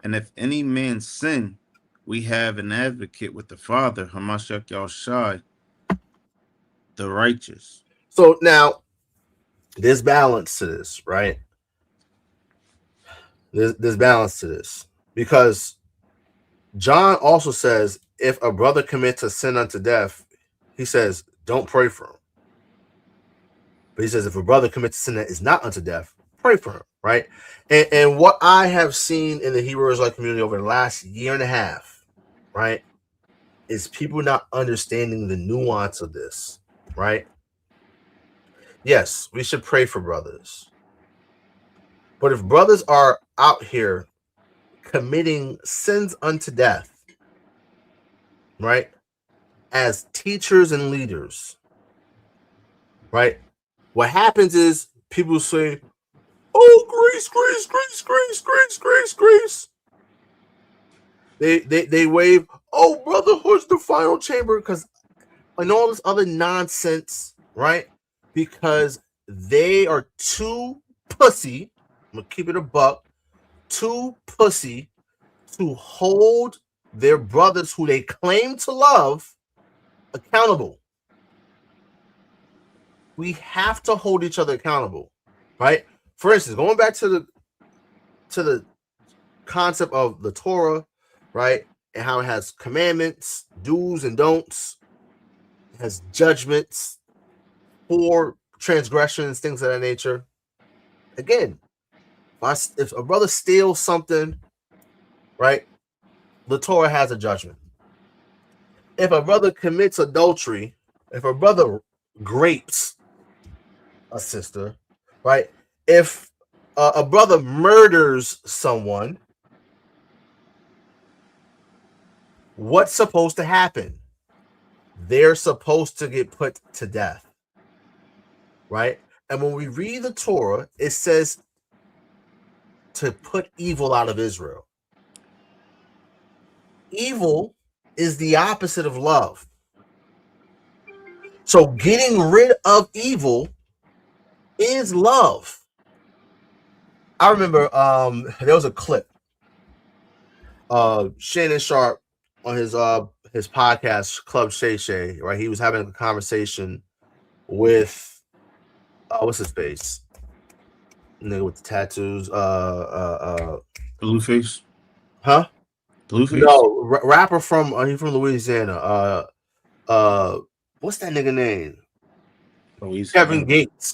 And if any man sin, we have an advocate with the Father, Hamashiach Yahawashi, the righteous. So now, there's balance to this, right? There's balance to this, because John also says if a brother commits a sin unto death, he says don't pray for him. But he says if a brother commits a sin that is not unto death, pray for him, right? And what I have seen in the Hebrew Israelite community over the last year and a half, right, is people not understanding the nuance of this, right? Yes, we should pray for brothers. But if brothers are out here committing sins unto death, right, as teachers and leaders, right, what happens is people say, "Oh, grace." They wave, "Oh, brotherhood's the final chamber," because and all this other nonsense, right? Because they are too pussy. I'm gonna keep it a buck. Too pussy to hold their brothers who they claim to love accountable. We have to hold each other accountable, right? For instance, going back to the concept of the Torah, right, and how it has commandments, do's and don'ts, it has judgments for transgressions, things of that nature. Again, if a brother steals something, right, the Torah has a judgment. If a brother commits adultery, if a brother rapes a sister, right, if a brother murders someone, what's supposed to happen? They're supposed to get put to death, right? And when we read the Torah, it says to put evil out of Israel. Evil is the opposite of love. So getting rid of evil is love. I remember there was a clip. shanyam-ishar on his podcast Club Shay, right? He was having a conversation with what's his face? Nigga with the tattoos. Blueface. Huh? Blueface? No, rapper from he's from Louisiana. What's that nigga name? Louisiana. Kevin Gates,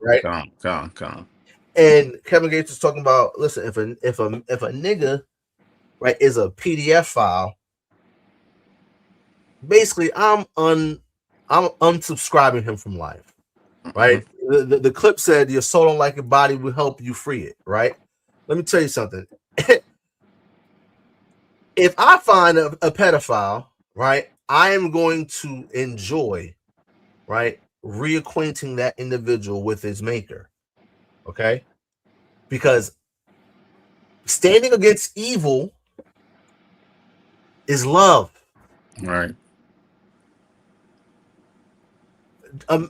right? Come. And Kevin Gates was talking about, listen, if a nigga, right, is a PDF file, basically I'm unsubscribing him from life, right? Mm-hmm. The clip said your soul don't like your body will help you free it, right? Let me tell you something. If I find a pedophile, right, I am going to enjoy, right, reacquainting that individual with his maker, okay? Because standing against evil is love. Right.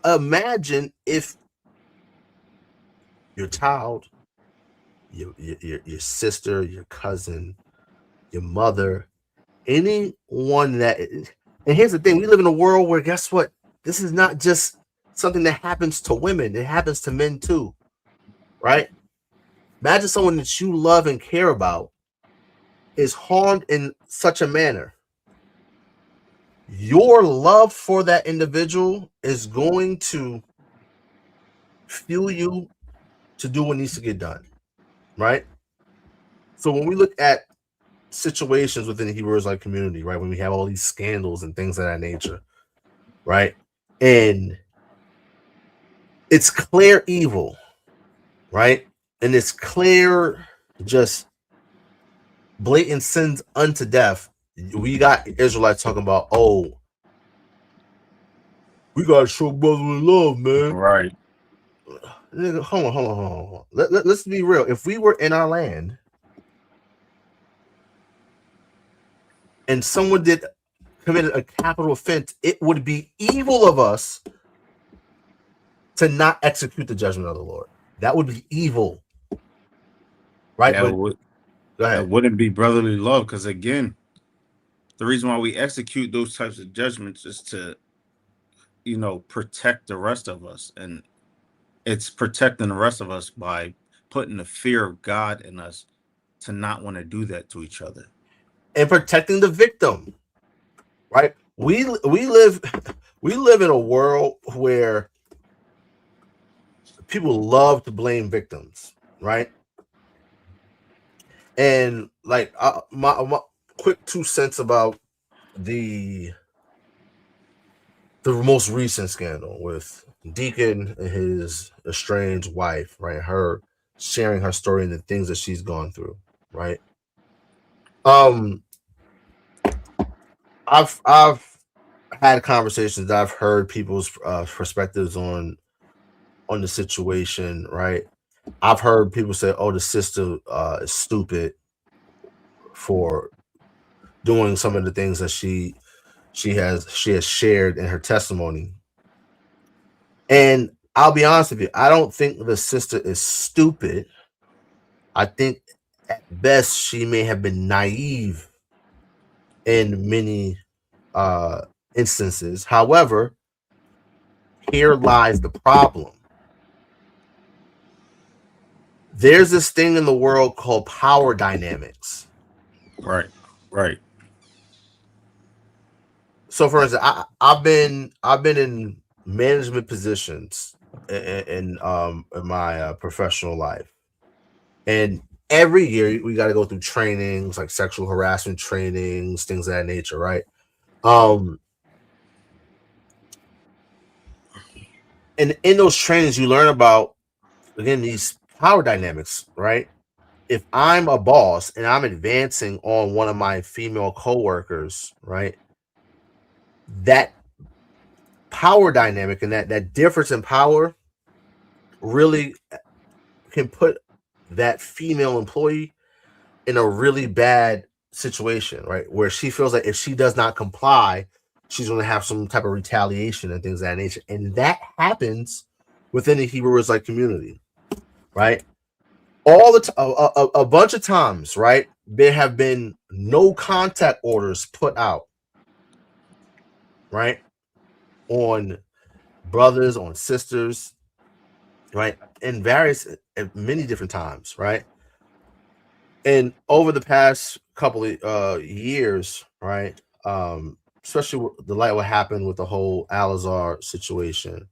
Imagine if your child, your sister, your cousin, your mother, anyone that, and here's the thing, we live in a world where, guess what? This is not just something that happens to women, it happens to men too, right? Imagine someone that you love and care about is harmed in such a manner. Your love for that individual is going to fuel you to do what needs to get done, right? So when we look at situations within the Hebrew Israelite community, right, when we have all these scandals and things of that nature, right, and it's clear evil, right, and it's clear just blatant sins unto death, we got Israelites talking about, oh, we gotta show brotherly love, man. Right. Nigga, hold on. Let's be real. If we were in our land and someone committed a capital offense, it would be evil of us to not execute the judgment of the Lord. That would be evil, right? Go ahead. That wouldn't be brotherly love, because again, the reason why we execute those types of judgments is to, protect the rest of us, and it's protecting the rest of us by putting the fear of God in us to not want to do that to each other, and protecting the victim, right? We live in a world where people love to blame victims, right? And like my quick 2 cents about the most recent scandal with Deacon and his estranged wife, right? Her sharing her story and the things that she's gone through, right? I've had conversations that I've heard people's perspectives on on the situation, right? I've heard people say, "Oh, the sister is stupid for doing some of the things that she has shared in her testimony." And I'll be honest with you, I don't think the sister is stupid. I think at best she may have been naive in many instances. However, here lies the problem. There's this thing in the world called power dynamics. Right. Right. So, for instance, I've been in management positions in my professional life, and every year we got to go through trainings like sexual harassment trainings, things of that nature, right? And in those trainings, you learn about, again, these power dynamics, right? If I'm a boss and I'm advancing on one of my female coworkers, right, that power dynamic and that difference in power really can put that female employee in a really bad situation, right? Where she feels like if she does not comply, she's going to have some type of retaliation and things of that nature. And that happens within the Hebrew Israelite community, right? All the a bunch of times, right? There have been no contact orders put out, right, on brothers, on sisters, right, in many different times, right? And over the past couple of years, right, especially the light what happened with the whole Al-Azhar situation,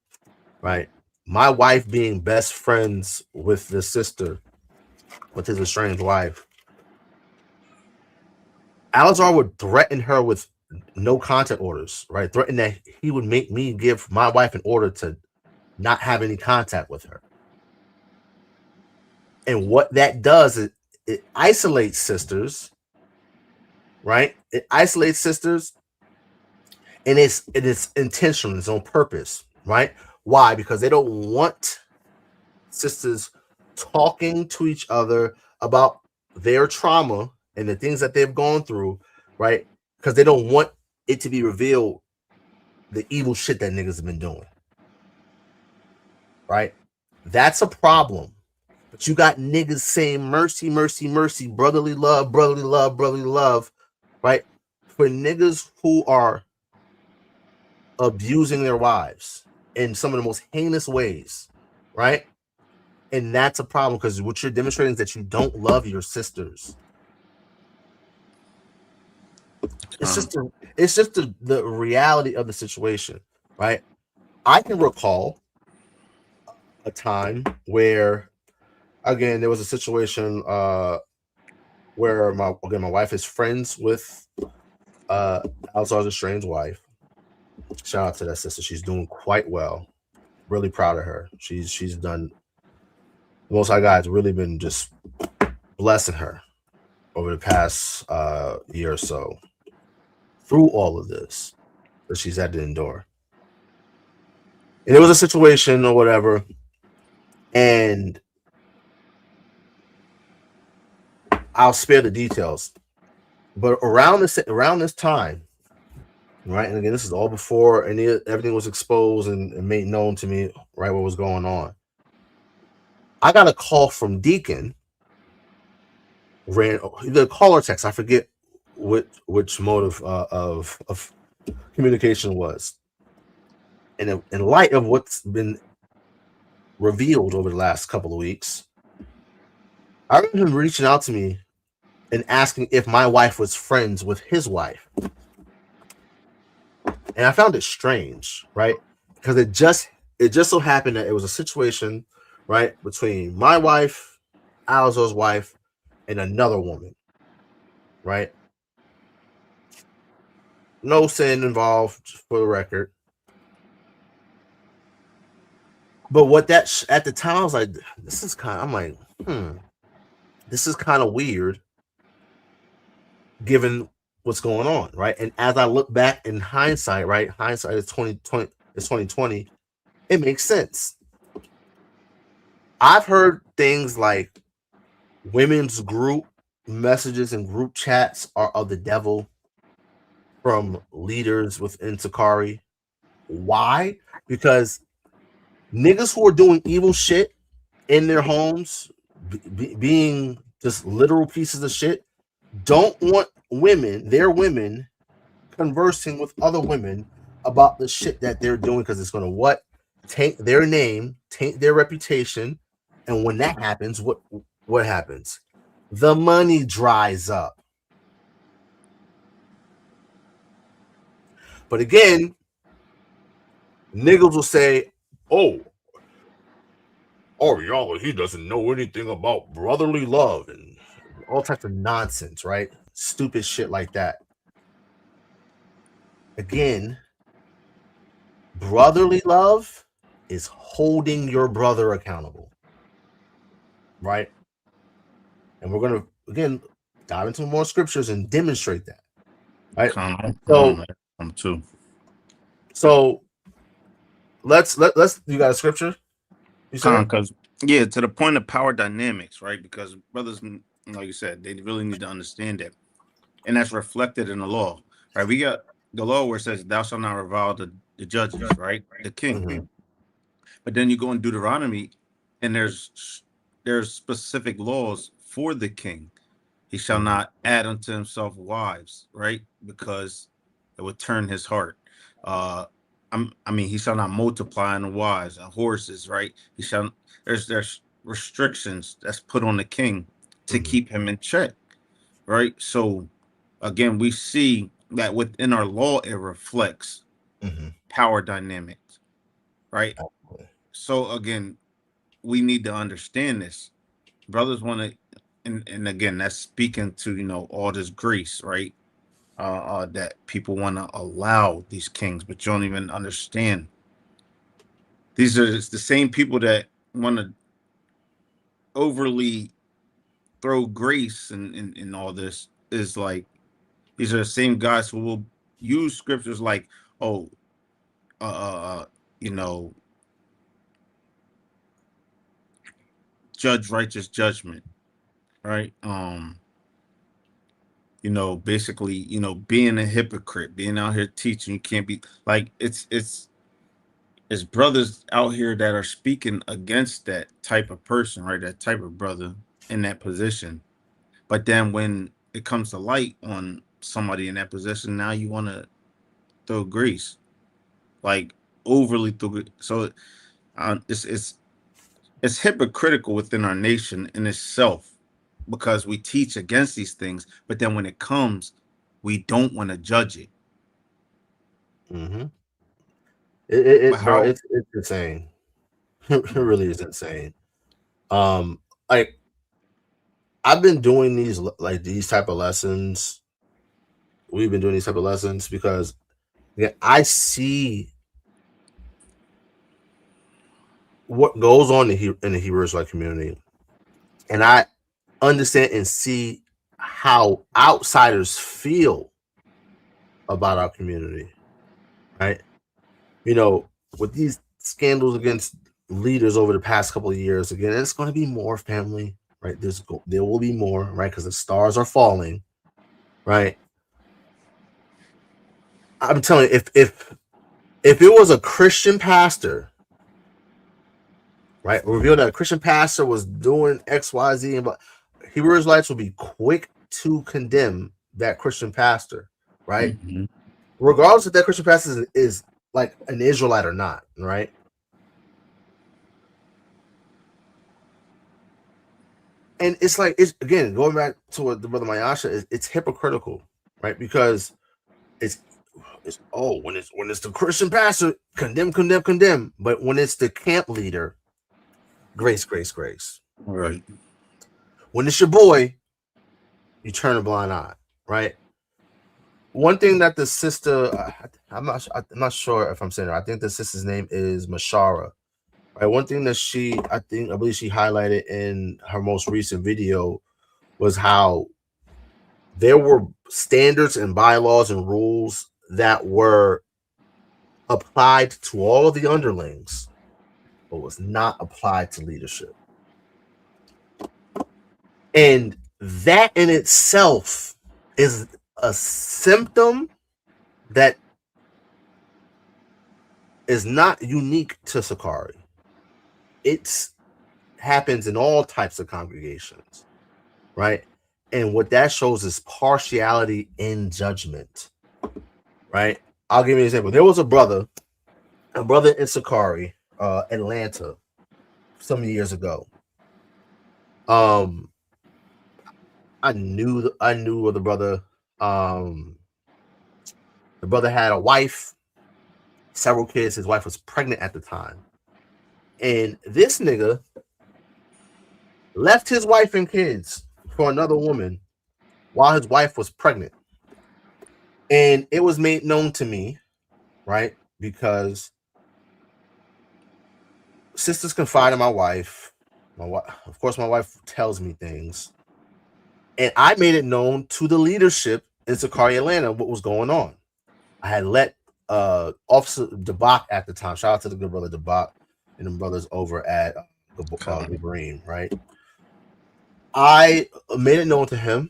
right? My wife being best friends with the sister, with his estranged wife, Al-Azhar would threaten her with no contact orders, right? Threaten that he would make me give my wife an order to not have any contact with her. And what that does is it isolates sisters, right? It isolates sisters, and it is intentional, it's on purpose, right? Why? Because they don't want sisters talking to each other about their trauma and the things that they've gone through, right? Because they don't want it to be revealed the evil shit that niggas have been doing, right? That's a problem. But you got niggas saying mercy, mercy, mercy, brotherly love, brotherly love, brotherly love, right? For niggas who are abusing their wives in some of the most heinous ways, right? And that's a problem because what you're demonstrating is that you don't love your sisters. It's just the reality of the situation, right? I can recall a time where, again, there was a situation where my wife is friends with Al-Azhar's estranged wife. Shout out to that sister. She's doing quite well. Really proud of her. She's done. The Most High God's really been just blessing her over the past year or so through all of this that she's had to endure. And it was a situation or whatever, and I'll spare the details. But around this time, right, and again, this is all before everything was exposed and made known to me, right, what was going on. I got a call from Deacon, either call or text, I forget which mode of communication was. And in light of what's been revealed over the last couple of weeks, I remember him reaching out to me and asking if my wife was friends with his wife. And I found it strange, right? Because it just so happened that it was a situation, right, between my wife, Al-Azhar's wife, and another woman, right? No sin involved, for the record. But what that at the time I was like, this is kind of weird, given what's going on, right? And as I look back in hindsight, right? Hindsight is 2020. It makes sense. I've heard things like women's group messages and group chats are of the devil from leaders within Sakari. Why? Because niggas who are doing evil shit in their homes, being just literal pieces of shit, don't want their women, conversing with other women about the shit that they're doing, because it's going to what? Taint their name, taint their reputation. And when that happens, what happens? The money dries up. But again, niggas will say, oh, Yahweh, he doesn't know anything about brotherly love and all types of nonsense, right? Stupid shit like that. Again, brotherly love is holding your brother accountable, right? And we're going to, again, dive into more scriptures and demonstrate that, right? So let's you got a scripture? Because yeah, to the point of power dynamics, right? Because brothers, like you said, they really need to understand that, and that's reflected in the law, right? We got the law where it says, "Thou shalt not revile the judges," right? The king. Mm-hmm. But then you go in Deuteronomy, and there's specific laws for the king. He shall not add unto himself wives, right? Because it would turn his heart. He shall not multiply in the wives and horses, right? He shall. There's restrictions that's put on the king to keep him in check, right? So, again, we see that within our law it reflects power dynamics, right? So again, we need to understand this. Brothers want to, and again, that's speaking to all this grace, right? That people want to allow these kings, but you don't even understand. These are the same people that want to overly throw grace and all this. Is like, these are the same guys who will use scriptures like, oh, you know, judge righteous judgment, right? Basically, being a hypocrite, being out here teaching, you can't be like, it's brothers out here that are speaking against that type of person, right? That type of brother in that position. But then when it comes to light on somebody in that position, now you want to throw grease, like overly throw it. So it's hypocritical within our nation in itself, because we teach against these things, but then when it comes, we don't want to judge it. Bro, it's insane. It really is insane. Like, I've been doing these type of lessons. We've been doing these type of lessons because I see what goes on in the Hebrew Israelite community, and I understand and see how outsiders feel about our community, right? With these scandals against leaders over the past couple of years, again, it's going to be more, family, right? There will be more, right? Because the stars are falling, right? I'm telling you, if it was a Christian pastor, right, revealed that a Christian pastor was doing X, Y, Z, but Hebrew Israelites will be quick to condemn that Christian pastor, right? Regardless if that Christian pastor is like an Israelite or not, right? And it's like, it's again going back to what the brother Mayasha, it's hypocritical, right? Because it's when it's the Christian pastor, condemn, but when it's the camp leader, grace. Right. When it's your boy, you turn a blind eye, right? One thing that the sister, I'm not sure if I'm saying it, I think the sister's name is Mashara. Right. One thing that I believe she highlighted in her most recent video was how there were standards and bylaws and rules that were applied to all of the underlings, but was not applied to leadership. And that in itself is a symptom that is not unique to Sakari. It happens in all types of congregations, right? And what that shows is partiality in judgment, right? I'll give you an example. There was a brother in Sakari, Atlanta, some years ago. I knew of the brother. The brother had a wife, several kids. His wife was pregnant at the time. And this nigga left his wife and kids for another woman while his wife was pregnant. And it was made known to me, right? Because sisters confide in my wife. Of course, my wife tells me things. And I made it known to the leadership in Sakari, Atlanta, what was going on. I had let Officer Debak at the time, shout out to the good brother Debak and the brothers over at Gabreen, right? I made it known to him.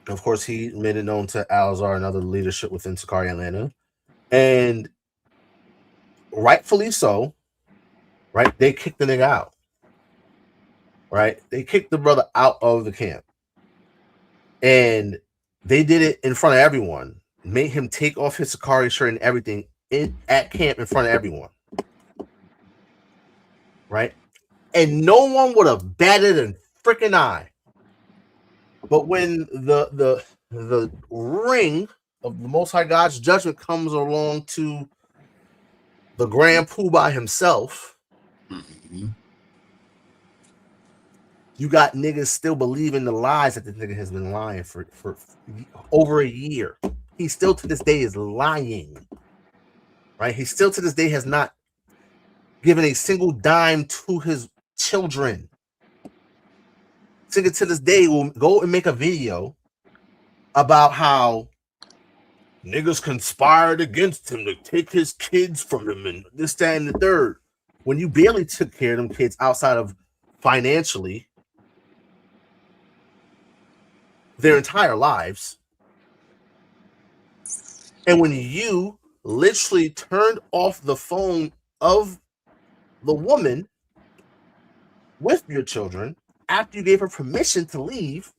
Of course, he made it known to Alzar and other leadership within Sakari, Atlanta. And rightfully so, right? They kicked the nigga out, right? They kicked the brother out of the camp. And they did it in front of everyone. Made him take off his Sakari shirt and everything at camp in front of everyone. Right? And no one would have batted an freaking eye. But when the ring of the Most High God's judgment comes along to the Grand Poobah himself, you got niggas still believing the lies that this nigga has been lying for over a year. He still to this day is lying, right? He still to this day has not given a single dime to his children. Nigga to this day will go and make a video about how niggas conspired against him to take his kids from him and this, that, and the third. When you barely took care of them kids outside of financially their entire lives. And when you literally turned off the phone of the woman with your children after you gave her permission to leave,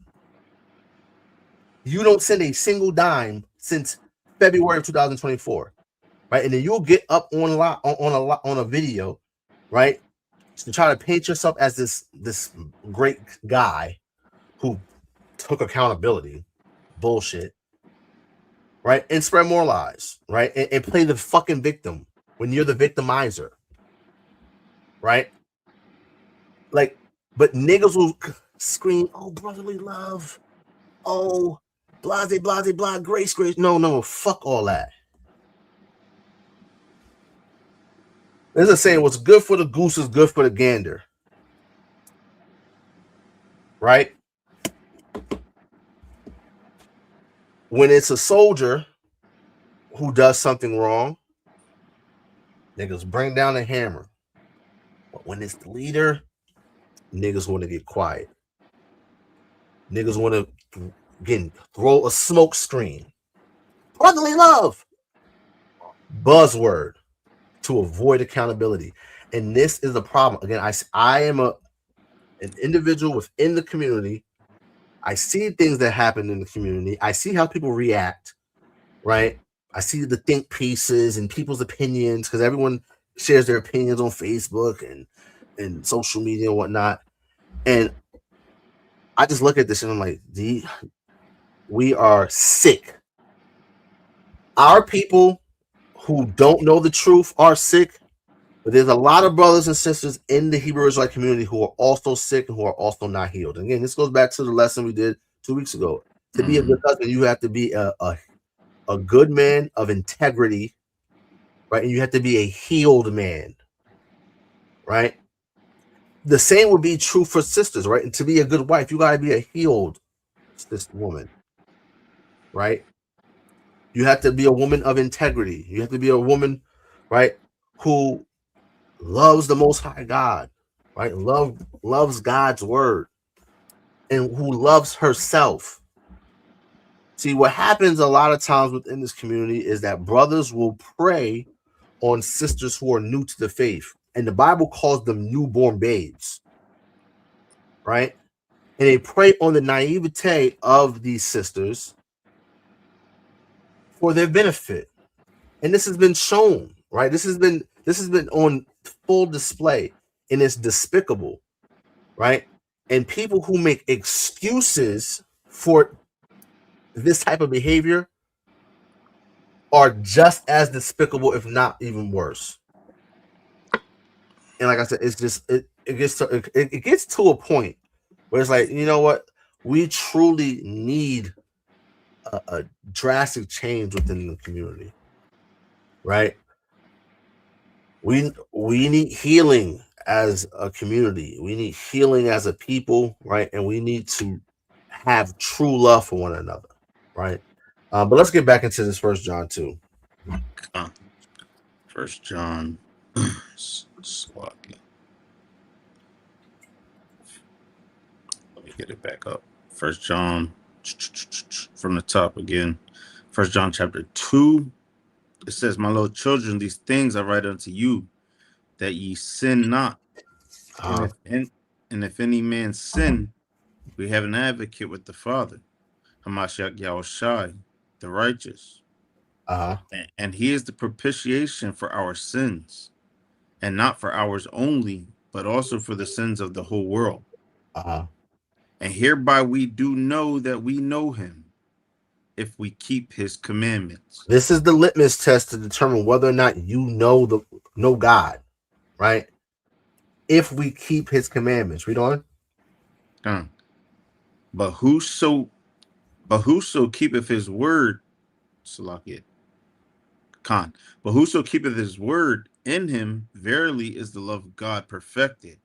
you don't send a single dime since February of 2024, right? And then you'll get up on a video, right, to try to paint yourself as this great guy who took accountability. Bullshit. Right? And spread more lies, right? And play the fucking victim when you're the victimizer, right? Like, but niggas will scream, oh, brotherly love, oh, blase, blase, blah, grace, grace. No, fuck all that. There's a saying, what's good for the goose is good for the gander, right? When it's a soldier who does something wrong, niggas bring down the hammer. But when it's the leader, niggas want to get quiet. Niggas want to, again, throw a smoke screen. Brotherly love. Buzzword to avoid accountability. And this is the problem. Again, I am an individual within the community. I see things that happen in the community. I see how people react, right? I see the think pieces and people's opinions because everyone shares their opinions on Facebook and social media and whatnot. And I just look at this and I'm like, we are sick. Our people who don't know the truth are sick, but there's a lot of brothers and sisters in the Hebrew Israelite community who are also sick and who are also not healed. And again, this goes back to the lesson we did 2 weeks ago. To be a good husband, you have to be a good man of integrity, right? And you have to be a healed man, right? The same would be true for sisters, right? And to be a good wife, you got to be a healed woman, right? You have to be a woman of integrity. You have to be a woman, right, who loves the Most High God, right? Loves God's word, and who loves herself. See, what happens a lot of times within this community is that brothers will prey on sisters who are new to the faith, and the Bible calls them newborn babes, right? And they prey on the naivete of these sisters for their benefit. And this has been shown, right? This has been on full display, and it's despicable, right? And people who make excuses for this type of behavior are just as despicable, if not even worse. And like I said, it's just it gets to a point where it's like, you know what, we truly need a drastic change within the community, right? We need healing as a community. We need healing as a people, right? And we need to have true love for one another, right? But let's get back into this 1 John 2. 1 John. Let me get it back up. 1 John from the top again. 1 John chapter 2. It says, "My little children, these things I write unto you, that ye sin not. And if any man sin, we have an advocate with the Father, Yahawashi, the righteous. And he is the propitiation for our sins, and not for ours only, but also for the sins of the whole world. And hereby we do know that we know him, if we keep his commandments." This is the litmus test to determine whether or not you know God, right? If we keep his commandments. Read on. But whoso keepeth his word, but whoso keepeth his word, in him verily is the love of God perfected.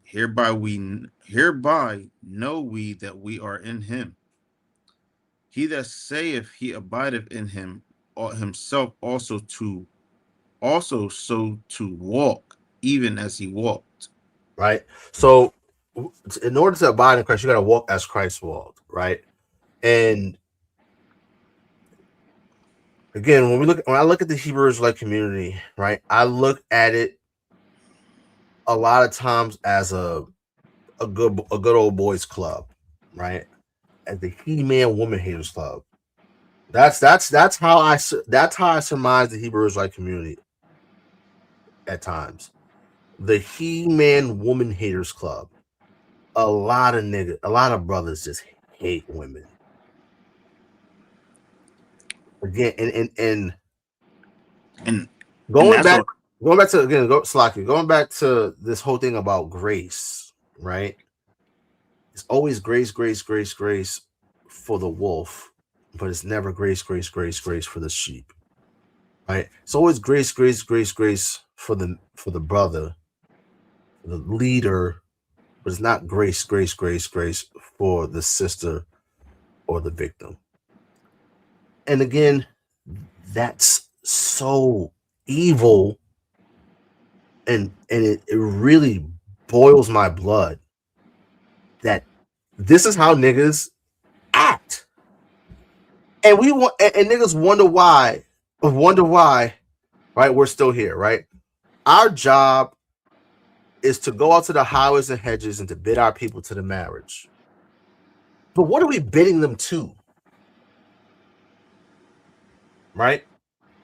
Hereby know we that we are in him. He that saith he abideth in him, ought himself also so to walk, even as he walked. Right. So in order to abide in Christ, you got to walk as Christ walked, right? And again, when I look at the Hebrew Israelite community, right, I look at it a lot of times as a good old boys club, right? As the He-Man woman haters club. That's how I surmise the Hebrew Israelite community at times. The He-Man woman haters club. A lot of brothers just hate women. Again, and going back to this whole thing about grace, right? It's always grace for the wolf, but it's never grace for the sheep, right? It's always grace for the brother, the leader, but it's not grace for the sister or the victim. And again, that's so evil, and it really boils my blood that this is how niggas act. And niggas wonder why, right? We're still here, right? Our job is to go out to the highways and hedges and to bid our people to the marriage. But what are we bidding them to? Right?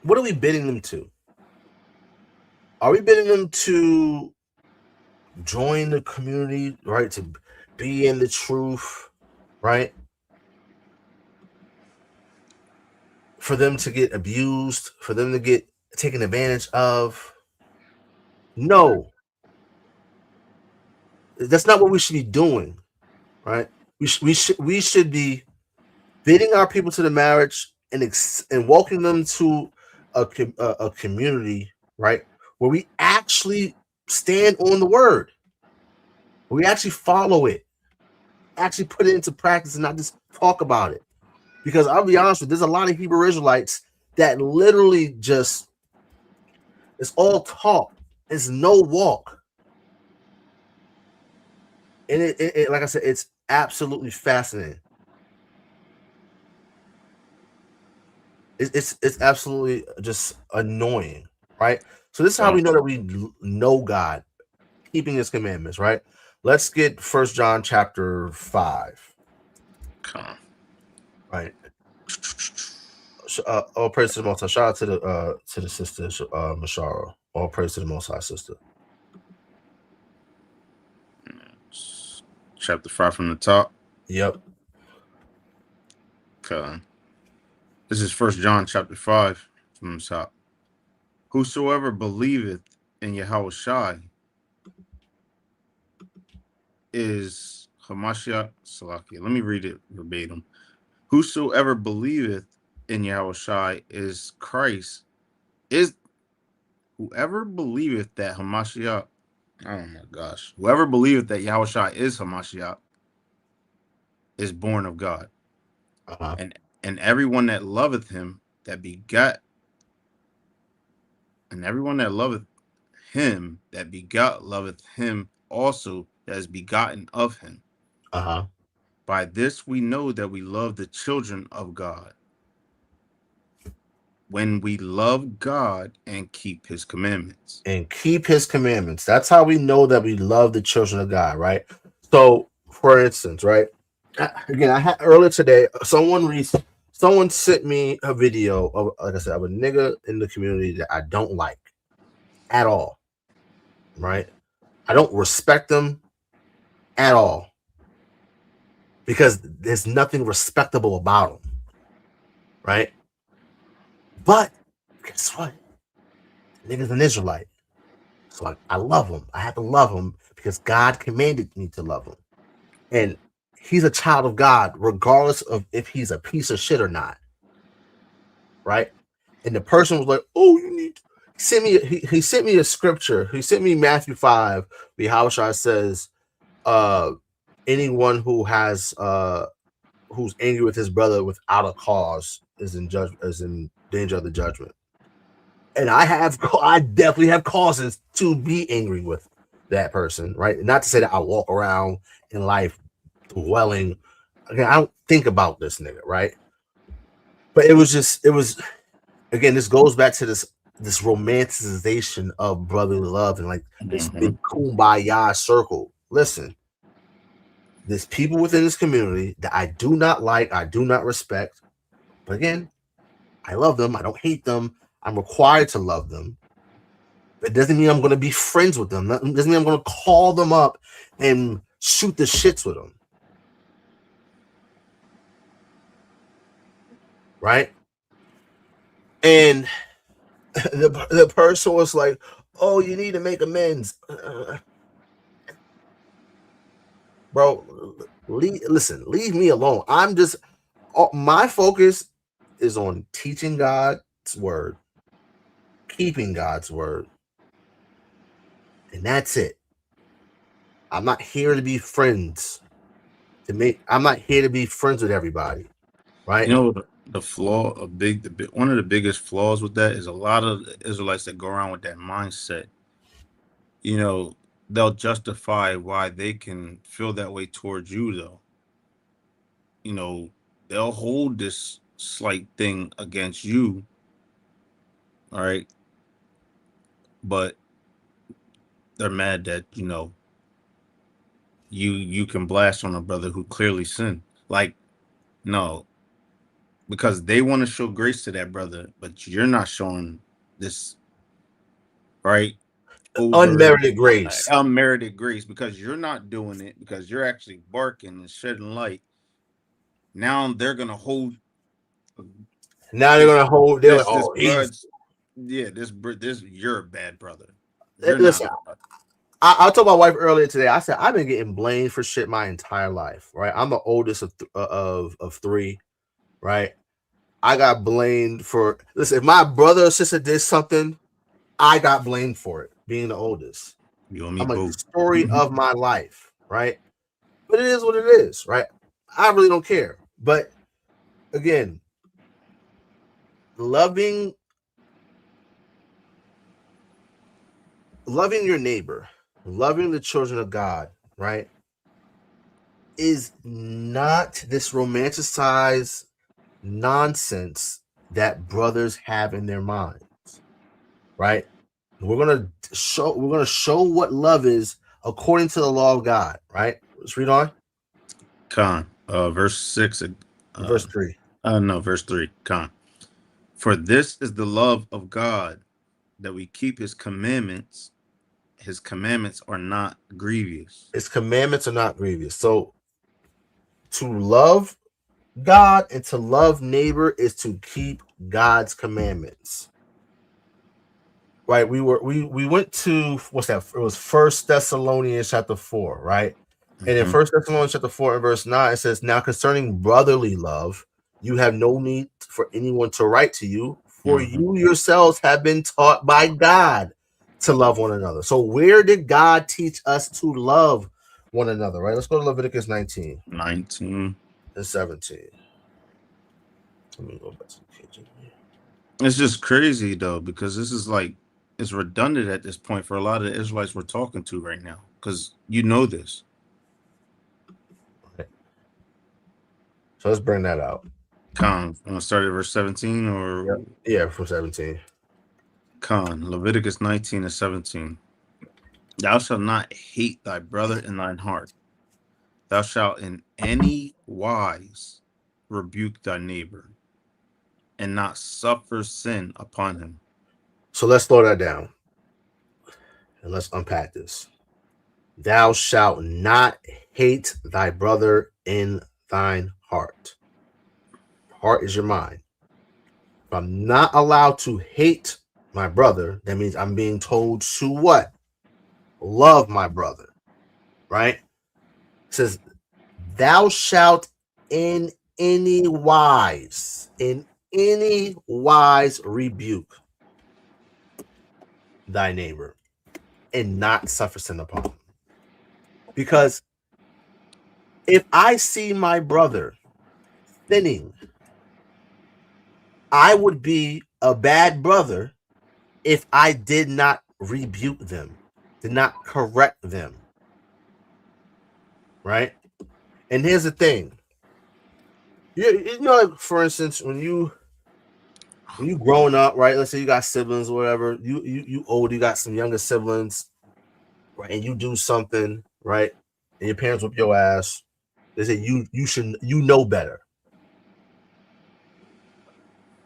What are we bidding them to? Are we bidding them to join the community, right? To be in the truth, right? For them to get abused, for them to get taken advantage of? No. That's not what we should be doing, right? We should be bidding our people to the marriage and welcoming them to a community, right, where we actually stand on the word, where we actually follow it, actually put it into practice, and not just talk about it. Because I'll be honest with you, there's a lot of Hebrew Israelites that literally just, it's all talk, it's no walk. And it like I said, absolutely fascinating. It's absolutely just annoying, right? So this is how we know that we know God, keeping his commandments, right? Let's get 1 John chapter 5. Right. All praise to the Most High. Shout out to the sister Mashara. All praise to the Most High, sister. Chapter 5 from the top. Yep. Okay. This is 1 John chapter 5 from the top. Whosoever believeth in Yahawashi is Hamashiach Salakia. Let me read it verbatim. Whosoever believeth in Yahawashi is Christ. Is whoever believeth that Hamashiach. Oh my gosh. Whoever believeth that Yahawashi is Hamashiach is born of God. Uh-huh. And everyone that loveth him that begat, and everyone that loveth him that begot loveth him also that is begotten of him. Uh-huh. By this we know that we love the children of God, when we love God and keep his commandments. And keep his commandments. That's how we know that we love the children of God, right? So, for instance, right? Again, I had earlier today, someone sent me a video of, like I said, of a nigga in the community that I don't like at all, right? I don't respect them at all because there's nothing respectable about him, right? But guess what? The nigga's an Israelite. So I love him. I have to love him because God commanded me to love him. And he's a child of God, regardless of if he's a piece of shit or not. Right? And the person was like, oh, you need to send me. He sent me a scripture. He sent me Matthew 5. Yahawashi says, anyone who has who's angry with his brother without a cause is in danger of the judgment. And I definitely have causes to be angry with that person, right? Not to say that I walk around in life dwelling. Again, I don't think about this nigga, right? But it was again, this goes back to this romanticization of brotherly love and like this big kumbaya circle. Listen, there's people within this community that I do not like, I do not respect. But again, I love them. I don't hate them. I'm required to love them. It doesn't mean I'm going to be friends with them. It doesn't mean I'm going to call them up and shoot the shits with them. Right? And the person was like, oh, you need to make amends. Bro, leave me alone. My focus is on teaching God's word, keeping God's word. And that's it. I'm not here to be friends. I'm not here to be friends with everybody. Right? You know, the flaw, one of the biggest flaws with that is a lot of Israelites that go around with that mindset. You know, they'll justify why they can feel that way towards you, though. You know, they'll hold this slight thing against you, all right? But they're mad that, you can blast on a brother who clearly sinned. Like, no, because they want to show grace to that brother, but you're not showing this, right? Unmerited grace. Unmerited grace, because you're not doing it, because you're actually barking and shedding light. Now they're gonna hold. Now they're gonna hold. They're like, this oh, grudge. Yeah, this you're a bad brother. You're listen. not. I told my wife earlier today. I said I've been getting blamed for shit my entire life. Right? I'm the oldest of three. Right? I got blamed for. Listen, if my brother or sister did something, I got blamed for it. Being the oldest. You and me I'm like, both. the story of my life. Right? But it is what it is. Right? I really don't care. But again, loving your neighbor, loving the children of God, right, is not this romanticized nonsense that brothers have in their minds, right? We're gonna show what love is according to the law of God, right? Let's read on. Verse 6. Verse 3. No, verse 3. For this is the love of God, that we keep his commandments. His commandments are not grievous. His commandments are not grievous. So to love God and to love neighbor is to keep God's commandments. Right? We went to what's that? It was First Thessalonians chapter 4, right? And in First Thessalonians chapter 4 and verse 9, it says, now concerning brotherly love, you have no need for anyone to write to you, for you yourselves have been taught by God to love one another. So where did God teach us to love one another, right? Let's go to Leviticus 19 and 17. Let me go back to the kitchen. It's just crazy, though, because this is like, it's redundant at this point for a lot of the Israelites we're talking to right now, because you know this. Okay. So let's bring that out. I'm going to start at verse 17 or? Yeah, from 17. Leviticus 19 and 17. Thou shalt not hate thy brother in thine heart. Thou shalt in any wise rebuke thy neighbor, and not suffer sin upon him. So let's slow that down and let's unpack this. Thou shalt not hate thy brother in thine heart. Heart is your mind. If I'm not allowed to hate my brother, that means I'm being told to what? Love my brother, right? It says, thou shalt in any wise rebuke thy neighbor and not suffer sin upon him. Because if I see my brother sinning, I would be a bad brother if I did not rebuke them, did not correct them, right? And here's the thing. You know, like, for instance, when you growing up, right? Let's say you got siblings or whatever. You old, you got some younger siblings, right? And you do something, right? And your parents whip your ass. They say you should know better,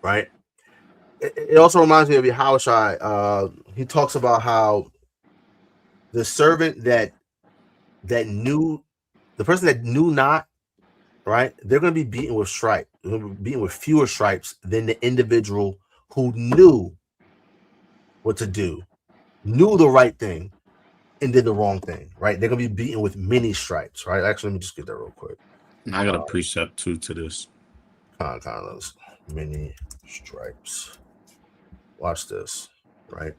right? It also reminds me of Yahawashi. He talks about how the servant that knew, the person that knew not, right? They're going to be beaten with stripes. They're going to be beaten with fewer stripes than the individual who knew what to do, knew the right thing, and did the wrong thing, right? They're going to be beaten with many stripes, right? Actually, let me just get that real quick. I got a precept too to this. Kind of those many stripes. Watch this, right?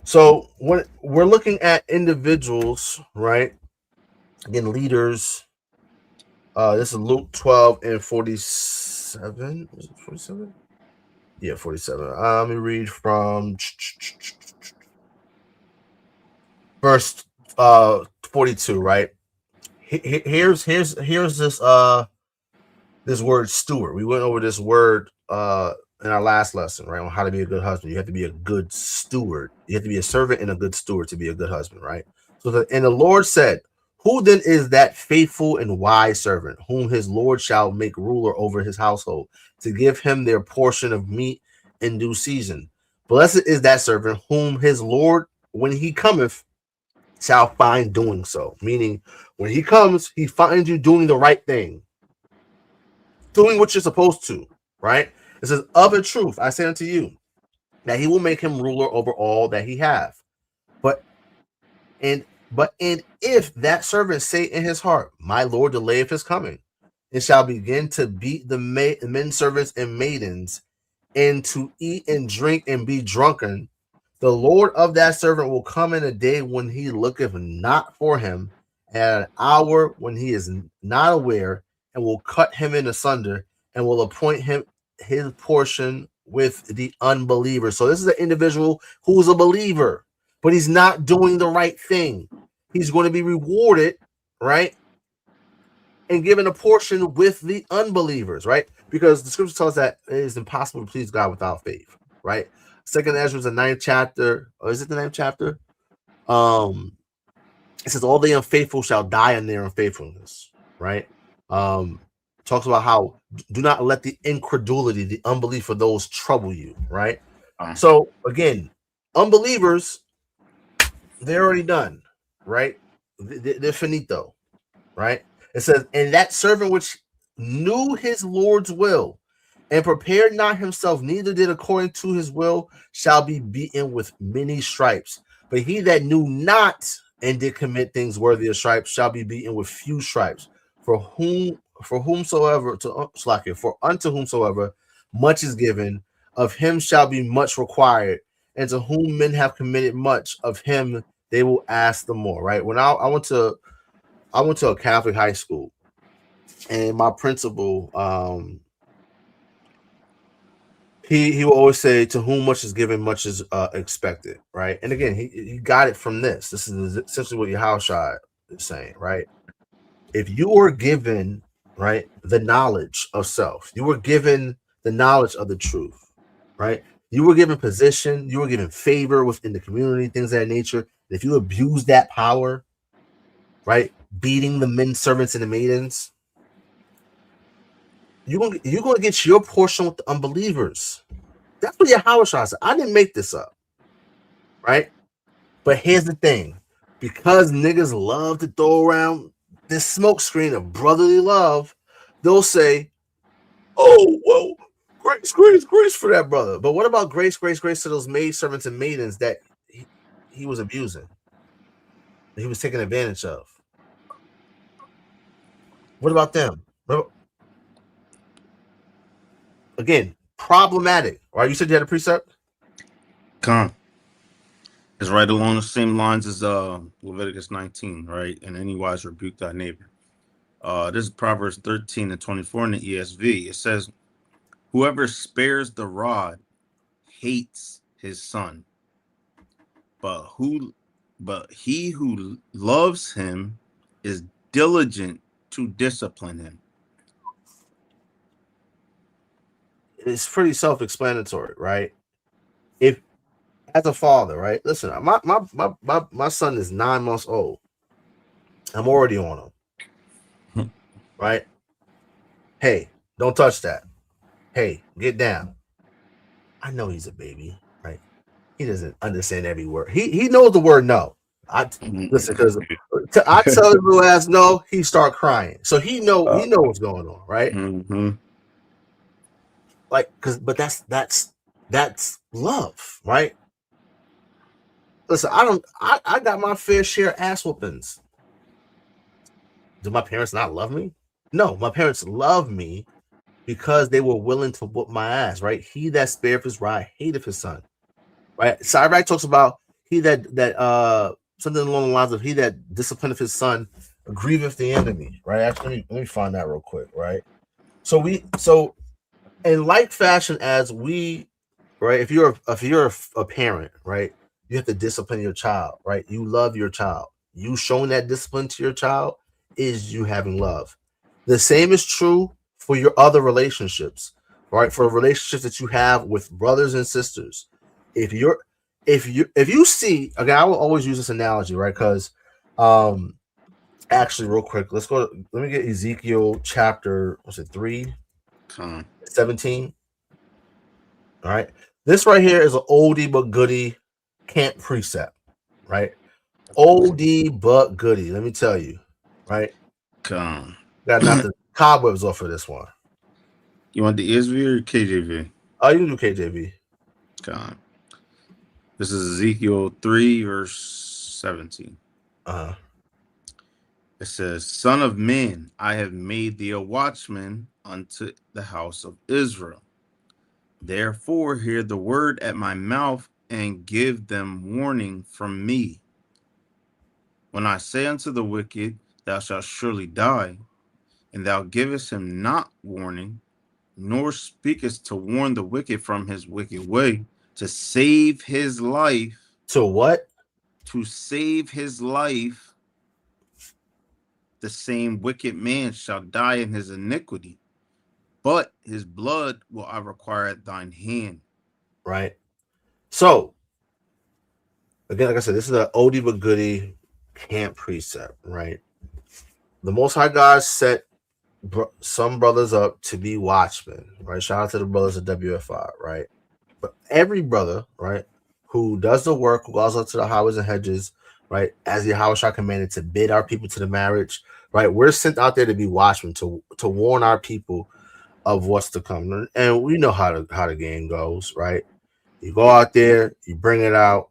So when we're looking at individuals, right? Again, leaders. This is Luke 12 and 47. Was it 47? Yeah, 47. Let me read from verse 42, right? Here's this this word steward. We went over this word in our last lesson, right? On how to be a good husband. You have to be a good steward. You have to be a servant and a good steward to be a good husband, right? And the Lord said, who then is that faithful and wise servant whom his Lord shall make ruler over his household, to give him their portion of meat in due season? Blessed is that servant whom his Lord, when he cometh, shall find doing so. Meaning, when he comes, he finds you doing the right thing, doing what you're supposed to, right? It says, of a truth, I say unto you, that he will make him ruler over all that he hath. But if that servant say in his heart, my Lord delayeth his coming, and shall begin to beat the men servants and maidens, and to eat and drink and be drunken, the Lord of that servant will come in a day when he looketh not for him, at an hour when he is not aware, and will cut him in asunder, and will appoint him his portion with the unbeliever. So this is an individual who's a believer, but he's not doing the right thing. He's going to be rewarded, right, and given a portion with the unbelievers, right? Because the scripture tells us that it is impossible to please God without faith, right? Second Ezra is the 9th chapter, or is it the 9th chapter? It says all the unfaithful shall die in their unfaithfulness, right? Talks about how do not let the incredulity, the unbelief of those trouble you, right? So again, unbelievers, they're already done, right? They're finito, right? It says, and that servant which knew his Lord's will and prepared not himself, neither did according to his will, shall be beaten with many stripes. But he that knew not and did commit things worthy of stripes shall be beaten with few stripes. For whomsoever for unto whomsoever much is given, of him shall be much required, and to whom men have committed much, of him they will ask the more. Right? When I went to a Catholic high school, and my principal, he will always say, to whom much is given, much is expected, right? And again, he got it from this. This is essentially what Yahawashi is saying, right? If you are given, right, the knowledge of self, you were given the knowledge of the truth, right? You were given position, you were given favor within the community, things of that nature. If you abuse that power, right, beating the men servants and the maidens, you're gonna get your portion with the unbelievers. That's what Yahawashi said. I didn't make this up, right? But here's the thing: because niggas love to throw around this smoke screen of brotherly love, they'll say, "Oh, well, grace for that brother." But what about grace to those maid servants and maidens that he was abusing, that he was taking advantage of? What about them? Again, problematic. Right? You said you had a precept? It's right along the same lines as Leviticus 19, right? And any wise rebuke thy neighbor. This is Proverbs 13 and 24 in the ESV. It says, whoever spares the rod hates his son, but he who loves him is diligent to discipline him. It's pretty self-explanatory, right? If as a father, right? Listen, my son is 9 months old. I'm already on him, right? Hey, don't touch that. Hey, get down. I know he's a baby, right? He doesn't understand every word. He knows the word no. Listen, because I tell his little ass no, he start crying. So he know what's going on, right? Mm-hmm. Like, but that's love, right? Listen, I got my fair share of ass whoopings. Do my parents not love me? No, my parents love me because they were willing to whoop my ass, right? He that spareth his rod hateth his son, right? Sirach talks about he that something along the lines of he that disciplineth his son grieveth the enemy, right? Actually, let me find that real quick, right? So in like fashion as we, right? If you're a parent, right, you have to discipline your child, right? You love your child. You showing that discipline to your child is you having love. The same is true for your other relationships, right? For relationships that you have with brothers and sisters. If you see, again, I will always use this analogy, right? Because actually, real quick, let me get Ezekiel chapter, what's it, 3:17. All right. This right here is an oldie but goodie camp precept, right? Oldie but goodie. Let me tell you, right? Got to knock the cobwebs off of this one. You want the ESV or KJV? Oh, you can do KJV. This is Ezekiel 3, verse 17. It says, Son of man, I have made thee a watchman unto the house of Israel. Therefore, hear the word at my mouth and give them warning from me. When I say unto the wicked, thou shalt surely die, and thou givest him not warning, nor speakest to warn the wicked from his wicked way, to save his life. To what? To save his life. the same wicked man shall die in his iniquity, but his blood will I require at thine hand. Right. So, again, like I said, this is an oldie but goodie camp precept, right? The Most High God set some brothers up to be watchmen, right? Shout out to the brothers of WFI, right? But every brother, right, who does the work, who goes up to the highways and hedges, right, as Yahawashi commanded to bid our people to the marriage, right? We're sent out there to be watchmen, to warn our people of what's to come. And we know how the game goes, right? You go out there, you bring it out,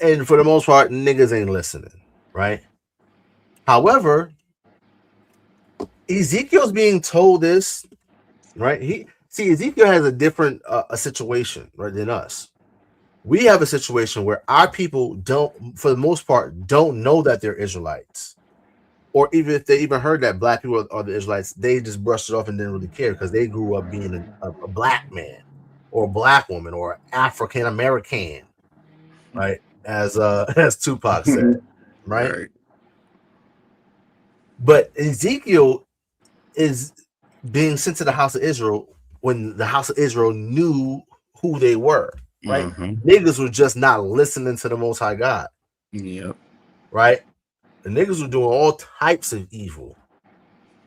and for the most part, niggas ain't listening, right? However, Ezekiel's being told this, right? Ezekiel has a different a situation, right, than us. We have a situation where our people don't, for the most part, don't know that they're Israelites. Or even if they even heard that black people are the Israelites, they just brushed it off and didn't really care because they grew up being a black man or a black woman or African American, right? As Tupac said, right? But Ezekiel is being sent to the house of Israel when the house of Israel knew who they were, right? Niggas were just not listening to the Most High God. Yep. Right? The niggas were doing all types of evil,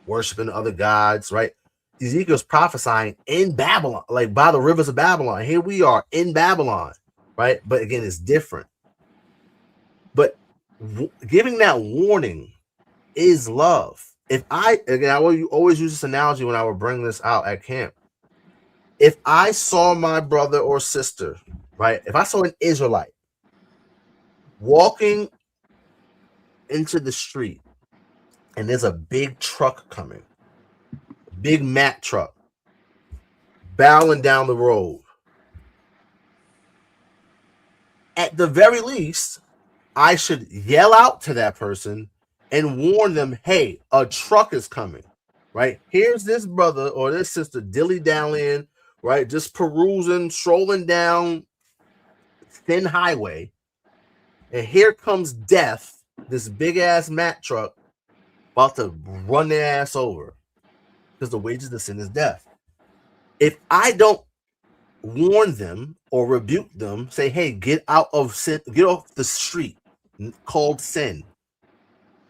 worshiping other gods, right? Ezekiel's prophesying in Babylon, like by the rivers of Babylon. Here we are in Babylon, right? But again, it's different. But giving that warning is love. I always use this analogy when I would bring this out at camp. If I saw my brother or sister, right? If I saw an Israelite walking into the street and there's a big truck coming, big Mack truck, barreling down the road, at the very least, I should yell out to that person and warn them, hey, a truck is coming, right? Here's this brother or this sister dilly-dallying, right? Just perusing, strolling down thin highway. And here comes death, this big-ass Mack truck, about to run their ass over. Because the wages of sin is death. If I don't warn them or rebuke them, say, hey, get out of sin, get off the street called sin,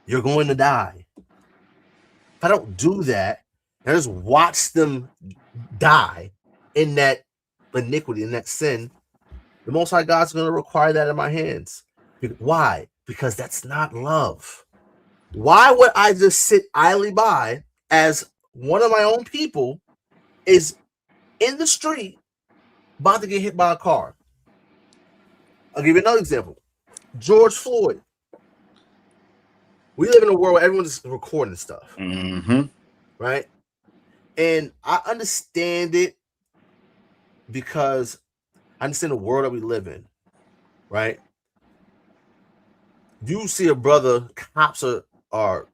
you're going to die. If I don't do that, and I just watch them die in that iniquity, in that sin, the Most High God's going to require that in my hands. Why? Because that's not love. Why would I just sit idly by as one of my own people is in the street about to get hit by a car? I'll give you another example. George Floyd. We live in a world where everyone's recording stuff, right? And I understand it because I understand the world that we live in, right? You see a brother, cops are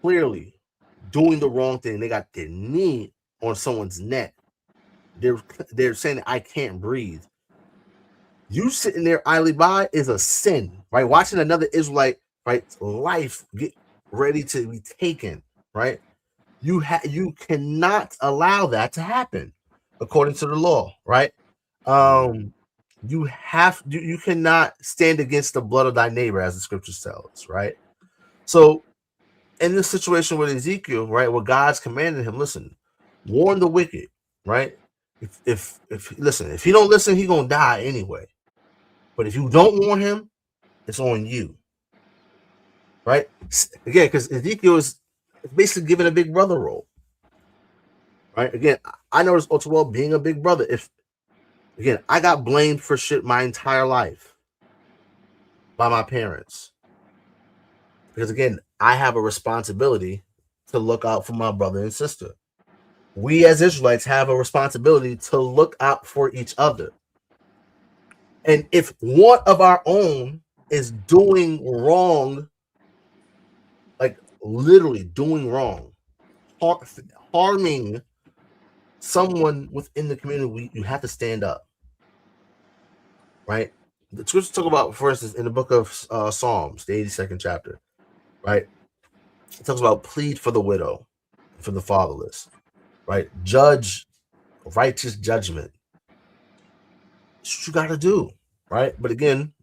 clearly doing the wrong thing. They got their knee on someone's neck. They're saying that I can't breathe. You sitting there idly by is a sin, right? Watching another Israelite, right, life get ready to be taken, right? You cannot allow that to happen according to the law, right? You cannot stand against the blood of thy neighbor, as the scriptures tell us, right? So in this situation with Ezekiel, right, where God's commanded him, listen, warn the wicked, right? If he don't listen, he gonna die anyway. But if you don't warn him, it's on you, right? Again, because Ezekiel is basically given a big brother role, right? Again, I noticed also well being a big brother. Again, I got blamed for shit my entire life by my parents. Because again, I have a responsibility to look out for my brother and sister. We as Israelites have a responsibility to look out for each other. And if one of our own is doing wrong, like literally doing wrong, harming someone within the community, you have to stand up, right? The scriptures talk about, for instance, in the book of Psalms, the 82nd chapter, right? It talks about plead for the widow, for the fatherless, right? Judge righteous judgment. That's what you got to do, right? But again,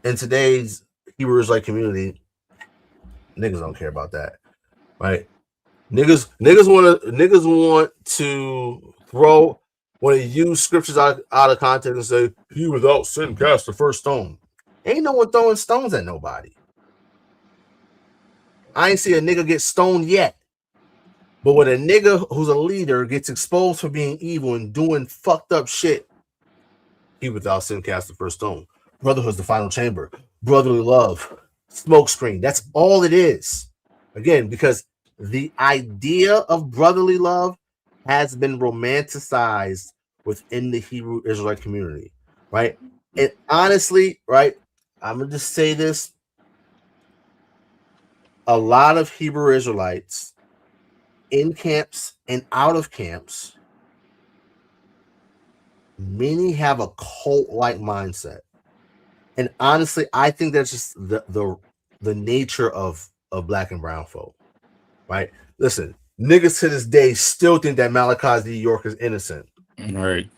in today's Hebrew Israelite community, niggas don't care about that, right? Niggas want to want to use scriptures out of context and say, he without sin cast the first stone. Ain't no one throwing stones at nobody. I ain't see a nigga get stoned yet. But when a nigga who's a leader gets exposed for being evil and doing fucked up shit, he without sin cast the first stone. Brotherhood's the final chamber. Brotherly love, smoke screen. That's all it is. Again, because the idea of brotherly love has been romanticized within the Hebrew Israelite community, right? And honestly, right, I'm gonna just say this: a lot of Hebrew Israelites in camps and out of camps, many have a cult-like mindset. And honestly, I think that's just the nature of black and brown folk, right? Listen, niggas to this day still think that Malachi Z. York is innocent. Right.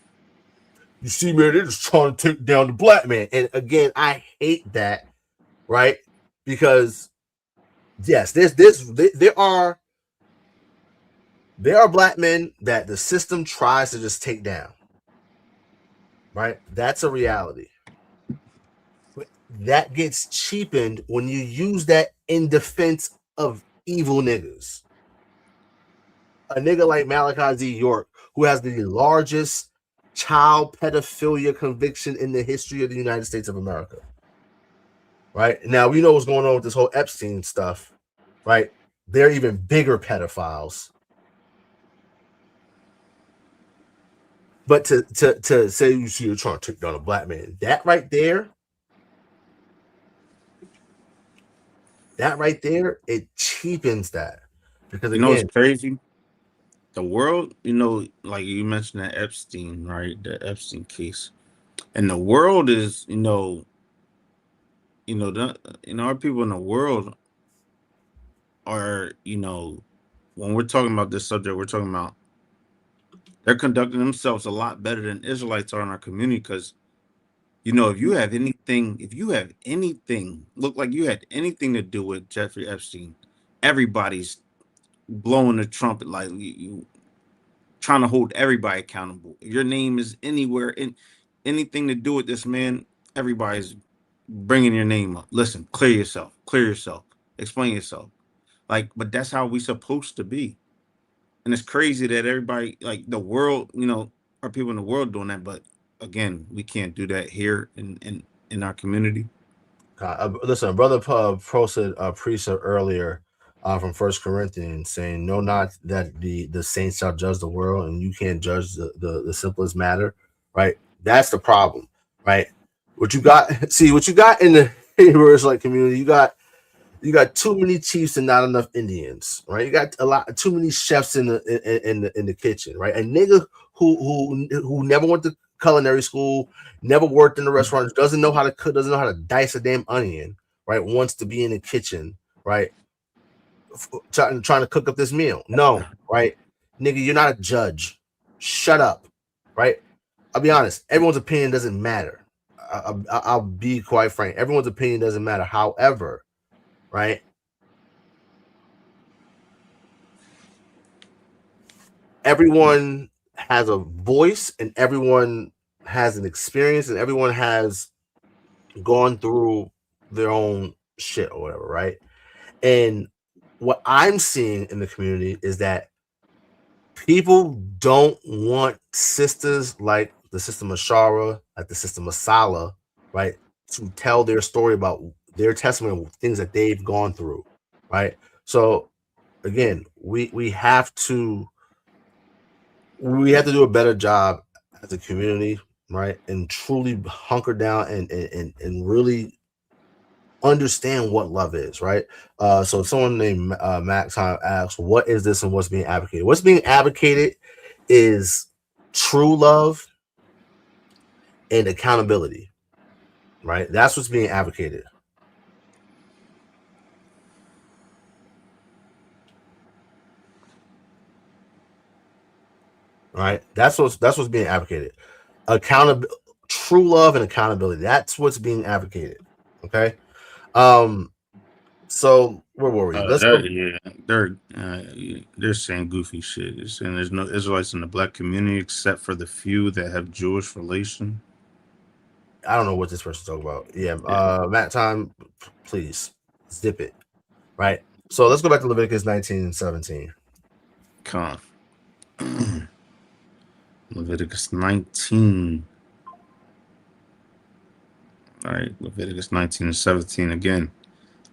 You see, man, they're just trying to take down the black man. And again, I hate that, right? Because yes, there are black men that the system tries to just take down, right? That's a reality. But that gets cheapened when you use that in defense of evil niggas. A nigga like Malachi Z. York, who has the largest child pedophilia conviction in the history of the United States of America. Right? Now, we know what's going on with this whole Epstein stuff, right? They're even bigger pedophiles. But to say you see you're trying to take down a black man, that right there, it cheapens that. Because You know again, what's crazy? The world, like you mentioned that Epstein, right? The Epstein case. And the world is, our people in the world are, when we're talking about this subject, we're talking about they're conducting themselves a lot better than Israelites are in our community. Because, if you have anything, look like you had anything to do with Jeffrey Epstein, everybody's blowing the trumpet, like you trying to hold everybody accountable. If your name is anywhere in anything to do with this man, everybody's bringing your name up. Listen, clear yourself, explain yourself. But that's how we supposed to be. And it's crazy that everybody, like the world, our people in the world doing that. But again, we can't do that here in our community. Listen, brother posted a precept earlier from First Corinthians saying, "Know not that the saints shall judge the world, and you can't judge the simplest matter." Right? That's the problem, right? What you got in the Hebrew Israelite community, you got too many chiefs and not enough Indians, right? You got too many chefs in the kitchen, right? A nigga who never went to culinary school, never worked in the restaurant, doesn't know how to cook, doesn't know how to dice a damn onion, right? Wants to be in the kitchen, right? Trying to cook up this meal. No, right? Nigga, you're not a judge. Shut up, right? I'll be honest. Everyone's opinion doesn't matter. I'll be quite frank. Everyone's opinion doesn't matter. However, right? Everyone has a voice and everyone has an experience and everyone has gone through their own shit or whatever, right? And what I'm seeing in the community is that people don't want sisters like the sister Mashara, like the sister Masala, right, to tell their story about their testimony, things that they've gone through, right? So again, we have to do a better job as a community, right, and truly hunker down and really understand what love is, right? So someone named Max asks, what is this and what's being advocated? What's being advocated is true love and accountability, right? That's what's being advocated. Right? That's what's being advocated. Accountability, true love and accountability. That's what's being advocated. Okay. So where were we? Let's go. They're saying goofy shit. They're saying there's no Israelites in the black community except for the few that have Jewish relation. I don't know what this person's talking about. Yeah. Matt time, please zip it. Right. So let's go back to Leviticus 19 and 17. Come on. Leviticus 19. All right, Leviticus 19 and 17 again.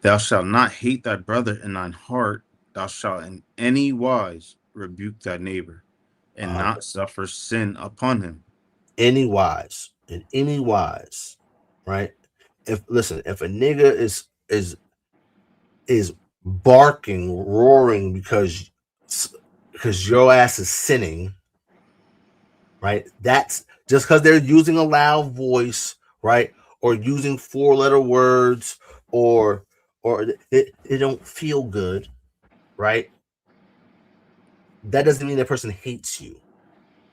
Thou shalt not hate thy brother in thine heart. Thou shalt in any wise rebuke thy neighbor, and not suffer sin upon him. In any wise, right? If a nigga is barking, roaring because your ass is sinning, right? That's just because they're using a loud voice, right? Or using 4-letter words, or it don't feel good, right? That doesn't mean that person hates you,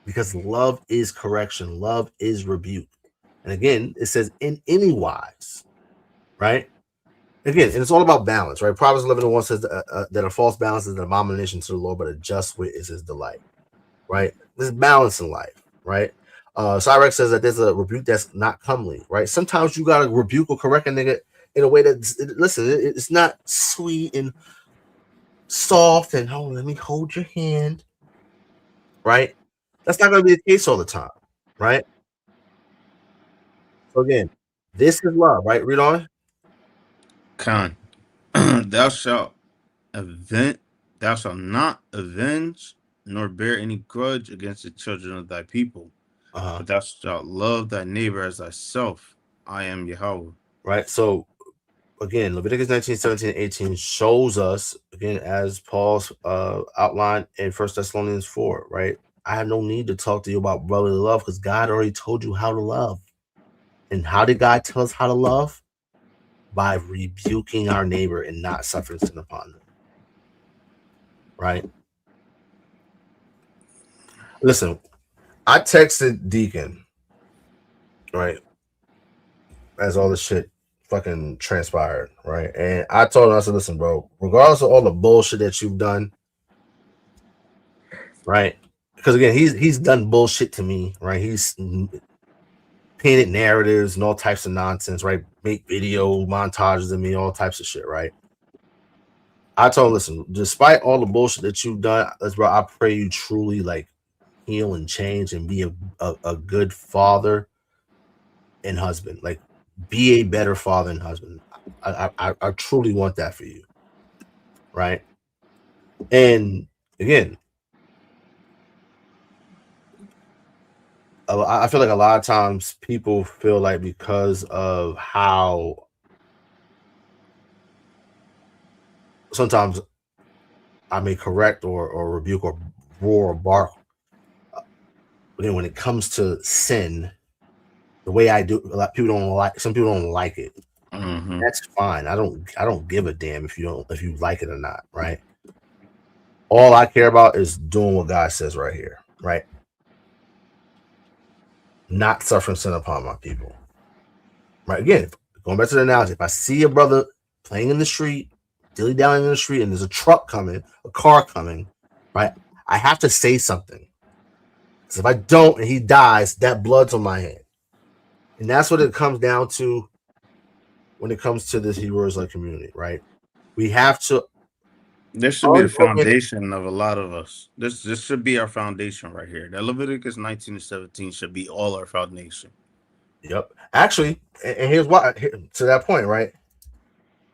because love is correction, love is rebuke. And again, it says in any wise, right? Again, and it's all about balance, right? Proverbs 11:1 says that a false balance is an abomination to the Lord, but a just wit is his delight, right? There's balance in life, right? Cyrex says that there's a rebuke that's not comely, right? Sometimes you got to rebuke or correct a nigga in a way that, it's not sweet and soft and, oh, let me hold your hand, right? That's not going to be the case all the time, right? So again, this is love, right? Read on. Con. Thou shalt not avenge nor bear any grudge against the children of thy people, but thou shalt love thy neighbor as thyself. I am Yahawah. Right. So again, Leviticus 19, 17, 18 shows us, again, as Paul's outlined in 1 Thessalonians 4, right? I have no need to talk to you about brotherly love, because God already told you how to love. And how did God tell us how to love? By rebuking our neighbor and not suffering sin upon them. Right? Listen, I texted Deacon, right, as all this shit fucking transpired, right? And I told him, I said, listen, bro, regardless of all the bullshit that you've done, right? Because again, he's done bullshit to me, right? He's painted narratives and all types of nonsense, right? Make video montages of me, all types of shit, right? I told him, listen, despite all the bullshit that you've done, bro, I pray you truly like heal and change and be a good father and husband. Like, be a better father and husband. I truly want that for you, right? And again, I feel like a lot of times people feel like because of how sometimes I may correct or rebuke or roar or bark, but then when it comes to sin, the way I do, a lot of people don't like. Some people don't like it. Mm-hmm. That's fine. I don't give a damn if you like it or not, right? All I care about is doing what God says right here, right? Not suffering sin upon my people, right? Again, going back to the analogy, if I see a brother playing in the street, dilly-dallying in the street, and there's a truck coming, a car coming, right? I have to say something. Because if I don't and he dies, that blood's on my hand. And that's what it comes down to when it comes to this Hebrew Israelite community, right? We have to. This should be the foundation of a lot of us. This should be our foundation right here. That Leviticus 19 and 17 should be all our foundation. Yep. Actually, and here's why. To that point, right?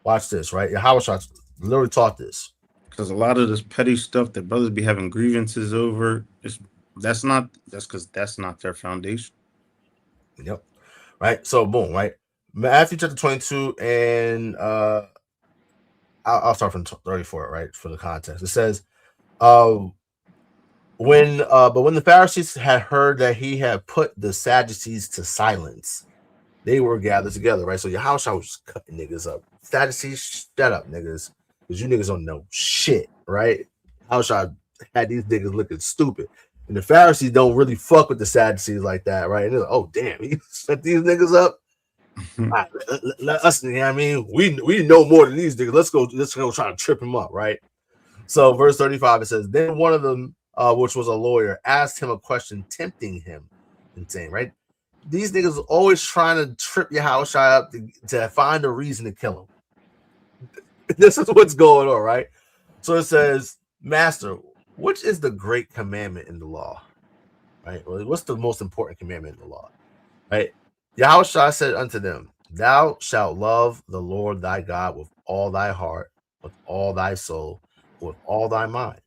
Watch this, right? Yahawashi literally taught this. Because a lot of this petty stuff that brothers be having grievances over, that's because that's not their foundation. Yep. Right. So boom. Right. Matthew chapter 22, and I'll start from 34. Right, for the context. It says, but when the Pharisees had heard that he had put the Sadducees to silence, they were gathered together. Right. So Yahawashi was just cutting niggas up. Sadducees, shut up, niggas, because you niggas don't know shit. Right. Yahawashi had these niggas looking stupid. And the Pharisees don't really fuck with the Sadducees like that, right? And they're like, oh damn, he set these niggas up. All right, let us, you know what I mean? We know more than these niggas. Let's go try to trip him up, right? So verse 35, it says, then one of them, which was a lawyer, asked him a question, tempting him, and saying, right? These niggas are always trying to trip Yahawashi up to find a reason to kill him. This is what's going on, right? So it says, Master, which is the great commandment in the law? Right? Well, what's the most important commandment in the law? Right? Yahawashi said unto them, thou shalt love the Lord thy God with all thy heart, with all thy soul, with all thy mind.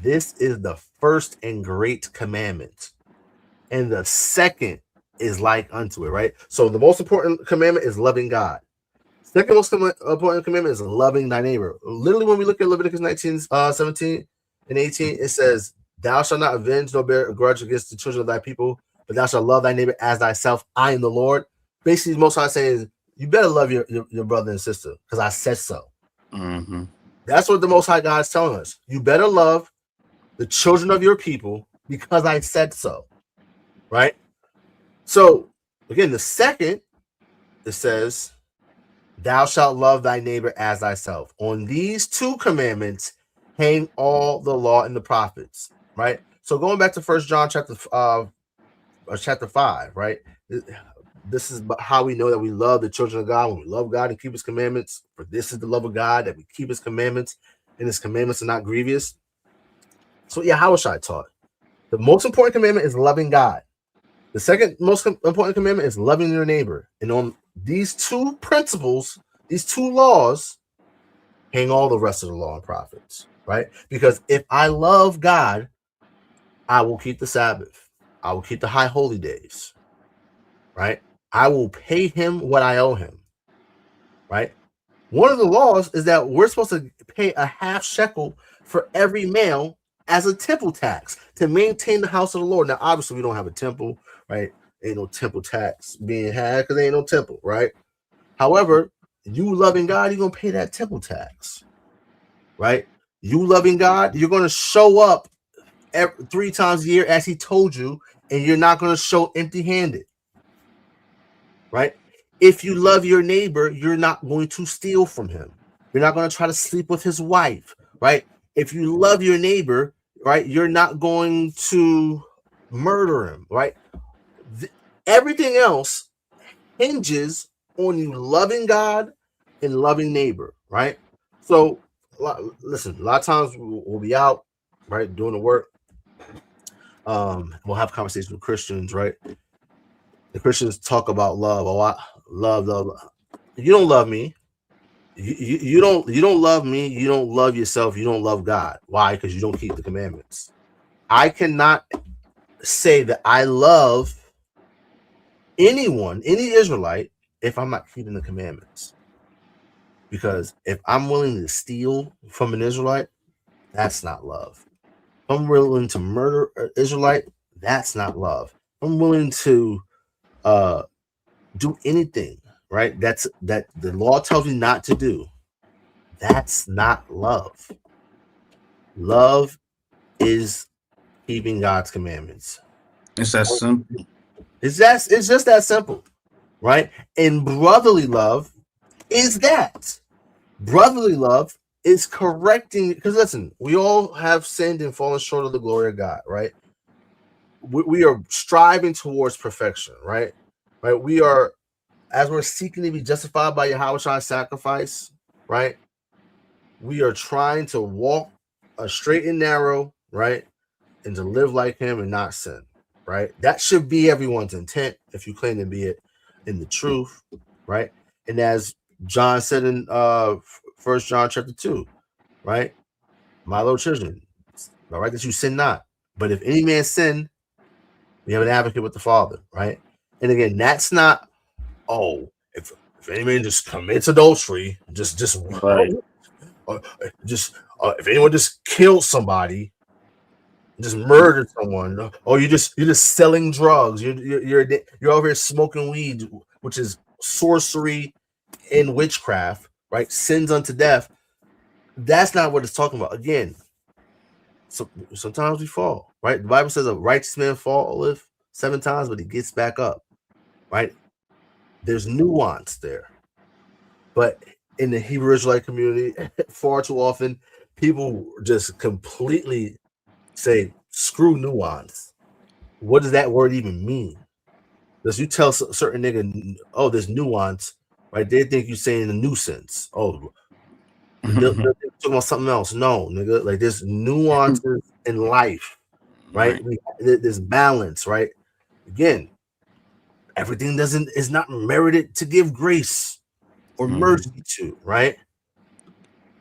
This is the first and great commandment. And the second is like unto it, right? So the most important commandment is loving God. Second most important commandment is loving thy neighbor. Literally, when we look at Leviticus 19, 17 and 18, it says, thou shalt not avenge nor bear a grudge against the children of thy people, but thou shalt love thy neighbor as thyself. I am the Lord. Basically, most I say is, you better love your brother and sister because I said so. Mm-hmm. That's what the Most High God is telling us. You better love the children of your people because I said so. Right? So, again, the second, it says, thou shalt love thy neighbor as thyself. On these two commandments hang all the law and the prophets. Right? So, going back to 1 John chapter 5, right? This is how we know that we love the children of God when we love God and keep his commandments. For this is the love of God, that we keep his commandments, and his commandments are not grievous. So Yahawashi taught. The most important commandment is loving God. The second most important commandment is loving your neighbor. And on these two principles, these two laws, hang all the rest of the law and prophets, right? Because if I love God, I will keep the Sabbath. I will keep the high holy days, right? I will pay him what I owe him, right? One of the laws is that we're supposed to pay a half shekel for every male as a temple tax to maintain the house of the Lord. Now, obviously, we don't have a temple, right? Ain't no temple tax being had because there ain't no temple, right? However, you loving God, you're going to pay that temple tax, right? You loving God, you're going to show up 3 times a year as he told you, and you're not going to show empty-handed. Right? If you love your neighbor, you're not going to steal from him. You're not going to try to sleep with his wife, right? If you love your neighbor, right, you're not going to murder him, right? Everything else hinges on you loving God and loving neighbor, right? So, listen, a lot of times we'll be out, right, doing the work. We'll have conversations with Christians, right? The Christians talk about love. Oh, I love. You don't love me. You don't love me. You don't love yourself. You don't love God. Why? Because you don't keep the commandments. I cannot say that I love anyone, any Israelite, if I'm not keeping the commandments. Because if I'm willing to steal from an Israelite, that's not love. If I'm willing to murder an Israelite, that's not love. If I'm willing to do anything, right? That the law tells you not to do. That's not love. Love is keeping God's commandments. It's that simple. It's just that simple, right? And brotherly love is that. Brotherly love is correcting, because listen, we all have sinned and fallen short of the glory of God, right? We are striving towards perfection, right? Right? We are, as we're seeking to be justified by Yahawashi's sacrifice, right? We are trying to walk a straight and narrow, right? And to live like him and not sin, right? That should be everyone's intent if you claim to be it in the truth, right? And as John said in 1 John chapter 2, right? My little children, all right, that you sin not. But if any man sin, we have an advocate with the Father, right? And again, that's not, oh, if any man just commits adultery, just Right. if anyone just kills somebody, just murdered someone, or you're just selling drugs, you're over here smoking weed, which is sorcery and witchcraft, right? Sins unto death. That's not what it's talking about. Again, So sometimes we fall, right? The Bible says a righteous man falleth 7 times, but he gets back up, right? There's nuance there. But in the Hebrew Israelite community, far too often, people just completely say, screw nuance. What does that word even mean? Because you tell certain nigga, oh, there's nuance, right? They think you're saying a nuisance. Oh, they're talking about something else. No, nigga, like there's nuances in life, right? There's balance, right? Again, everything is not merited to give grace or mercy to, right?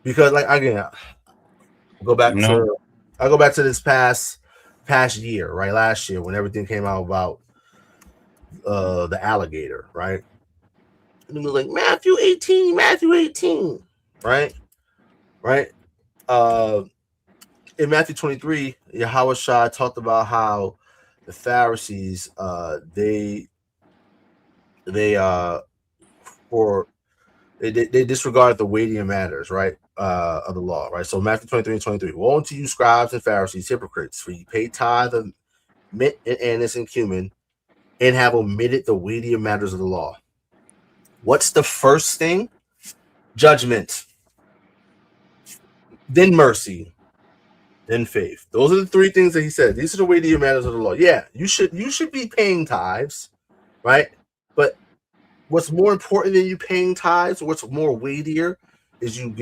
Because like again, I go back to this past year, right? Last year when everything came out about the alligator, right? And it was like Matthew 18, right? Right? In Matthew 23, Yahawashi talked about how the Pharisees they disregard the weightier matters, right? Of the law, right? So Matthew 23 and 23. Woe unto you, scribes and Pharisees, hypocrites, for you pay tithe of mint and anise and cumin, and have omitted the weightier matters of the law. What's the first thing? Judgment, then mercy, then faith. Those are the 3 things that he said. These are the weightier matters of the law. Yeah, you should be paying tithes, right? But what's more important than you paying tithes, what's more weightier, is you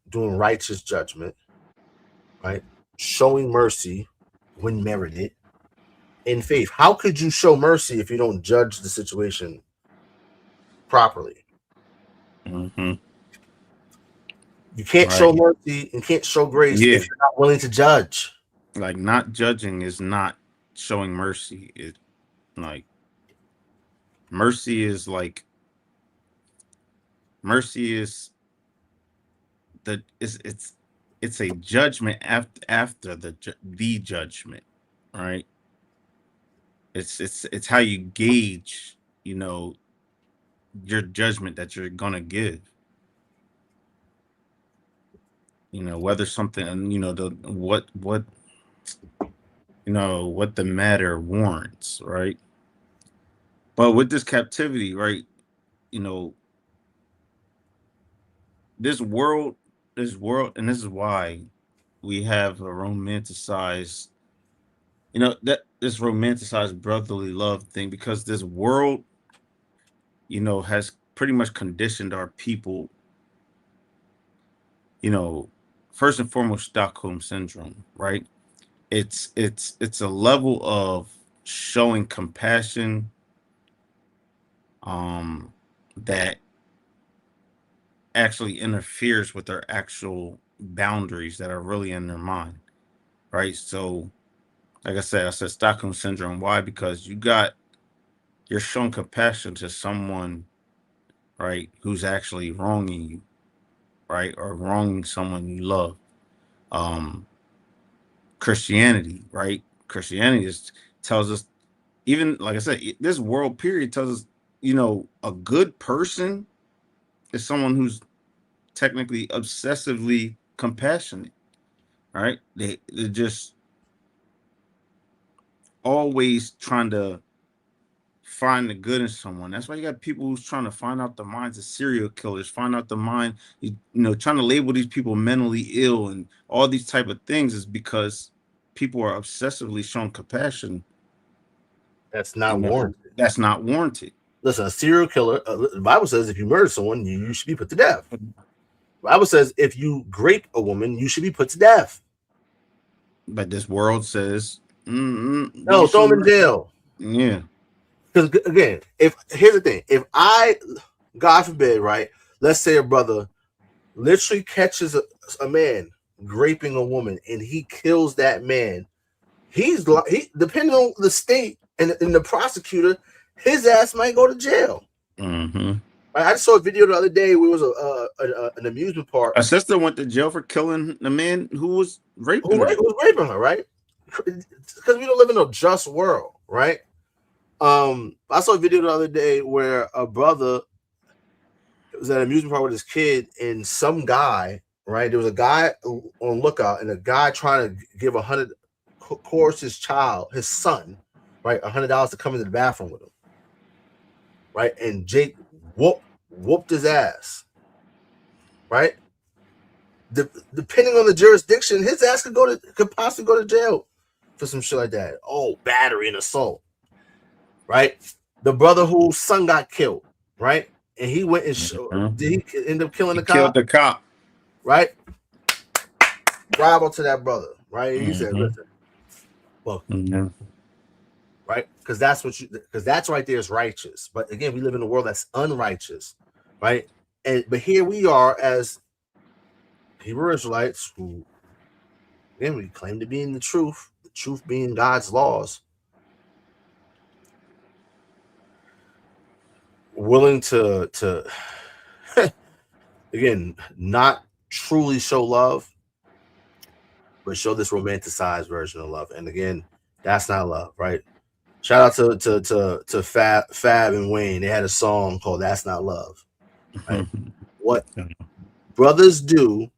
doing righteous judgment, right? Showing mercy when merited, in faith. How could you show mercy if you don't judge the situation properly? You can't show mercy and can't show grace if you're not willing to judge. Like not judging is not showing mercy. It like mercy is it's a judgment after the judgment, right? It's how you gauge, your judgment that you're gonna give. Whether something, what the matter warrants, right? But with this captivity, right, this world, and this is why we have a romanticized, that this romanticized brotherly love thing, because this world, has pretty much conditioned our people, first and foremost, Stockholm syndrome, right? It's a level of showing compassion that actually interferes with their actual boundaries that are really in their mind, right? So like I said Stockholm syndrome. Why? Because you're showing compassion to someone, right, who's actually wronging you, right, or wronging someone you love. Christianity, right? Christianity tells us, even like I said, this world period tells us, a good person is someone who's technically obsessively compassionate, right? They're just always trying to find the good in someone. That's why you got people who's trying to find out the minds of serial killers, find out the mind, trying to label these people mentally ill and all these type of things, is because people are obsessively showing compassion. That's not warranted. That's not warranted. Listen, a serial killer, the Bible says if you murder someone, you should be put to death. The Bible says if you grape a woman, you should be put to death. But this world says, no, throw them in jail. Yeah. Because again, here's the thing, if I, God forbid, right, let's say a brother literally catches a man raping a woman and he kills that man, he depending on the state and the prosecutor, his ass might go to jail. I just saw a video the other day where it was an amusement park. A sister went to jail for killing the man who was raping her. Who was raping her, right? Because we don't live in a just world, right? I saw a video the other day where a brother was at an amusement park with his kid, and some guy, right? There was a guy on lookout, and a guy trying to give coerce his son, right, $100 to come into the bathroom with him, right? And Jake whooped his ass, right? Depending on the jurisdiction, his ass could possibly go to jail for some shit like that. Oh, battery and assault, right? The brother whose son got killed, right? And he went and did he end up killing the cop? Killed the cop, right? Bravo to that brother, right? He said, "Listen, well, right? Because that's right there is righteous. But again, we live in a world that's unrighteous, right? But here we are as Hebrew Israelites who, again, we claim to be in the truth being God's laws, willing to again, not truly show love, but show this romanticized version of love. And again, that's not love, right? Shout out to Fab and Wayne. They had a song called "That's Not Love." Right? What brothers do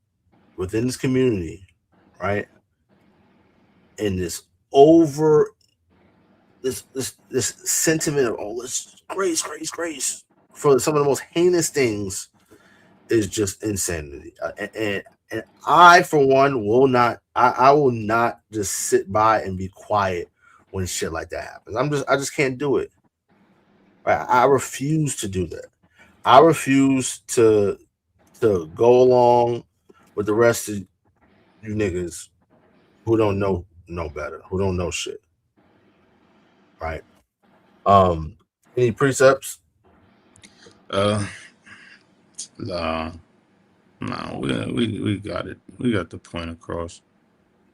within this community, right? And this sentiment of this grace for some of the most heinous things is just insanity. And I, for one, will not. I will not just sit by and be quiet when shit like that happens. I just can't do it. Right? I refuse to do that. I refuse to go along with the rest of you niggas who don't know better, who don't know shit. Right? Any precepts? No, we got it. We got the point across.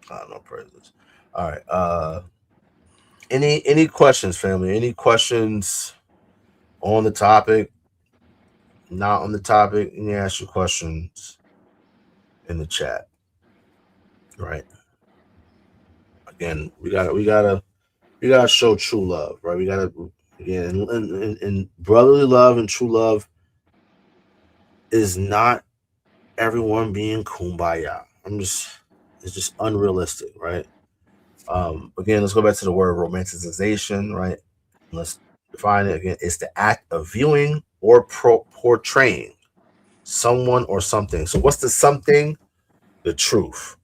No praises. All right. Any questions, family? Any questions on the topic? Not on the topic? You can ask your questions in the chat. Right. Again, we gotta show true love, right? We gotta, again, and brotherly love and true love is not everyone being kumbaya. It's just unrealistic, right? Again, let's go back to the word romanticization, right? Let's define it again. It's the act of viewing or portraying someone or something. So what's the something? The truth,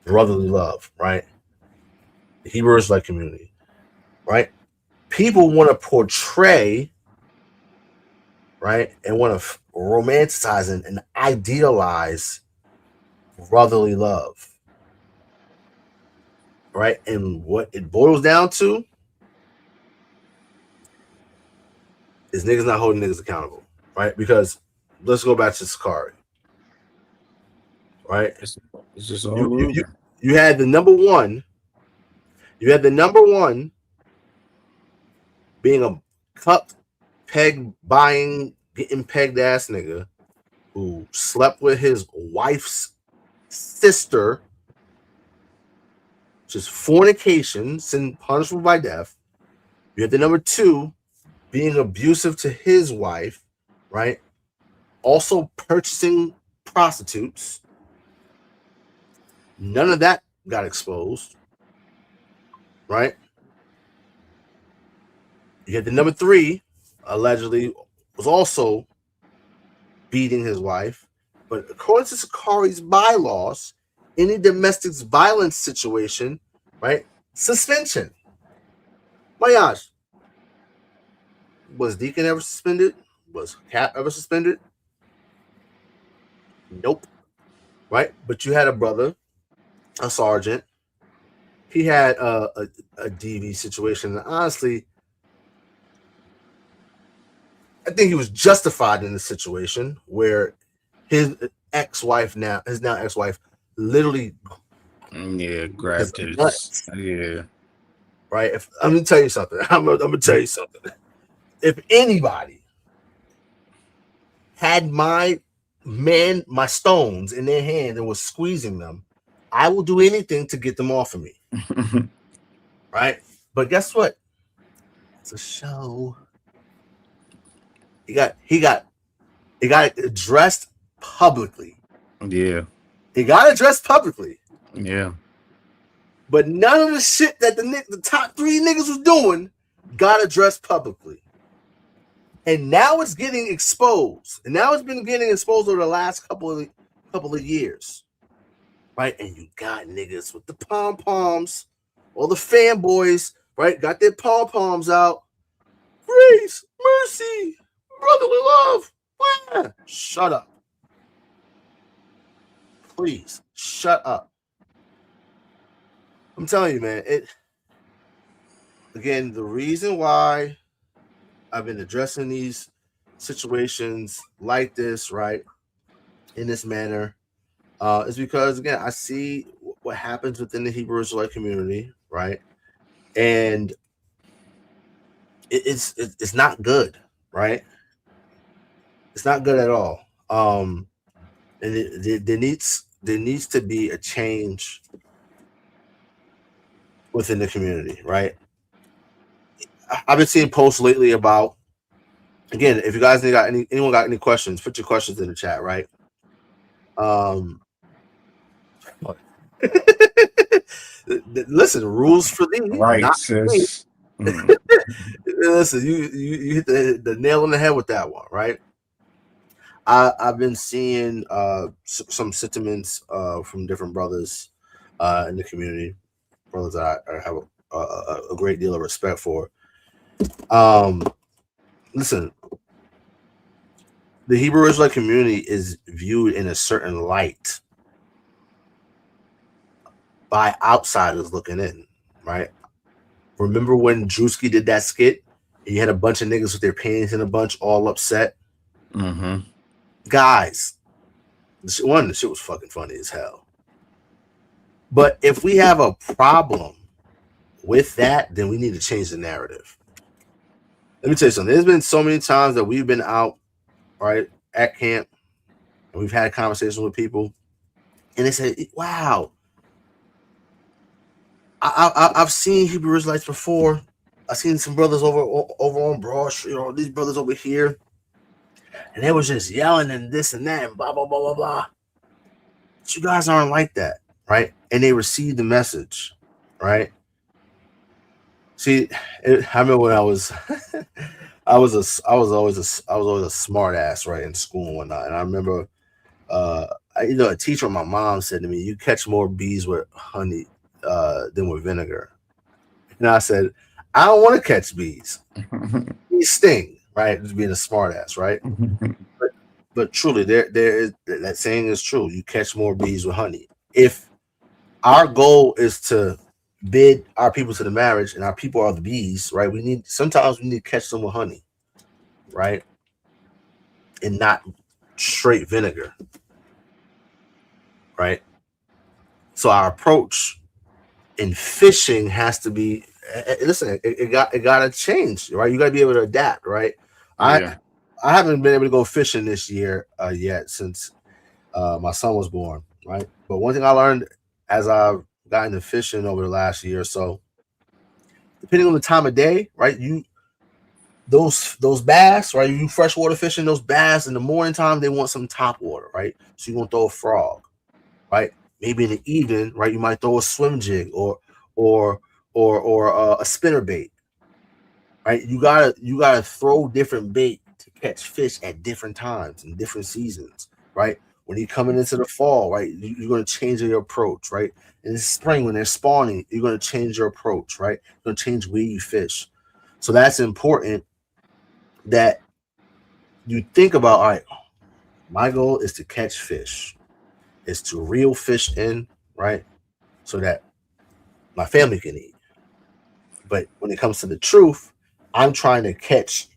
brotherly love, right? The Hebrew Israelite community, right? People want to portray, right, and want to romanticize and idealize brotherly love, right? And what it boils down to is niggas not holding niggas accountable, right? Because let's go back to Sakari, right? It's just all you had the number one. You had the number one being a cup peg buying, getting pegged ass nigga who slept with his wife's sister, which is fornication, sin punishable by death. You had the number two being abusive to his wife, right? Also purchasing prostitutes. None of that got exposed, right? You had the number three, allegedly, was also beating his wife. But according to Sakari's bylaws, any domestic violence situation, right? Suspension. Mayash, was Deacon ever suspended? Was Cap ever suspended? Nope. Right? But you had a brother, a sergeant. He had a DV situation. And honestly, I think he was justified in the situation where his ex-wife literally grabbed his right. I'm gonna tell you something. I'm gonna tell you something. If anybody had my stones in their hand and was squeezing them, I will do anything to get them off of me. Right? But guess what? It's a show. He got addressed publicly. Yeah. He got addressed publicly. Yeah. But none of the shit that the top 3 niggas was doing got addressed publicly. And now it's getting exposed. And now it's been getting exposed over the last couple of years. Right? And you got niggas with the pom-poms, all the fanboys, right? Got their pom-poms out. Grace, mercy, brotherly love. Ah, shut up. Please, shut up. I'm telling you, man, again, the reason why I've been addressing these situations like this, right, in this manner, is because, again, I see what happens within the Hebrew Israelite community, right, and it's not good, right? It's not good at all. And there needs to be a change within the community, right? I've been seeing posts lately about, again, if you guys anyone got any questions, put your questions in the chat, right? Listen, rules for thee, Right, not sis. Listen, you hit the nail on the head with that one, right? I've been seeing some sentiments from different brothers in the community, brothers that I have a great deal of respect for. Listen, the Hebrew Israelite community is viewed in a certain light by outsiders looking in, right? Remember when Drewski did that skit and you had a bunch of niggas with their panties in a bunch, all upset? Mm-hmm. Guys, the shit was fucking funny as hell. But if we have a problem with that, then we need to change the narrative. Let me tell you something. There's been so many times that we've been out, right, at camp, and we've had conversations with people, and they say, wow, I've seen Hebrew Israelites before. I've seen some brothers over on Broad Street, or these brothers over here, and they was just yelling and this and that and blah, blah, blah, blah, blah. But you guys aren't like that, right? And they received the message, right? See, I remember when I was always a smart ass, right, in school and whatnot. And I remember, a teacher of my mom said to me, "You catch more bees with honey than with vinegar." And I said, "I don't want to catch bees. Bees sting," right? Just being a smart ass, right? But truly, there is that saying is true. You catch more bees with honey. If our goal is to bid our people to the marriage, and our people are the bees, right? Sometimes we need to catch them with honey, right? And not straight vinegar, right? So our approach in fishing has to be, listen, it got to change, right? You got to be able to adapt, right? Yeah. I haven't been able to go fishing this year yet since my son was born, right? But one thing I learned as I've gotten to fishing over the last year or so, depending on the time of day, right? Those bass, right? You freshwater fishing, those bass in the morning time, they want some top water, right? So you're gonna throw a frog, right? Maybe in the evening, right? You might throw a swim jig or a spinner bait, right? You gotta throw different bait to catch fish at different times and different seasons, right? When you're coming into the fall, right, you're going to change your approach, right? In the spring, when they're spawning, you're going to change your approach, right? You're going to change where you fish. So that's important that you think about, all right, my goal is to catch fish, is to reel fish in, right? So that my family can eat. But when it comes to the truth, I'm trying to catch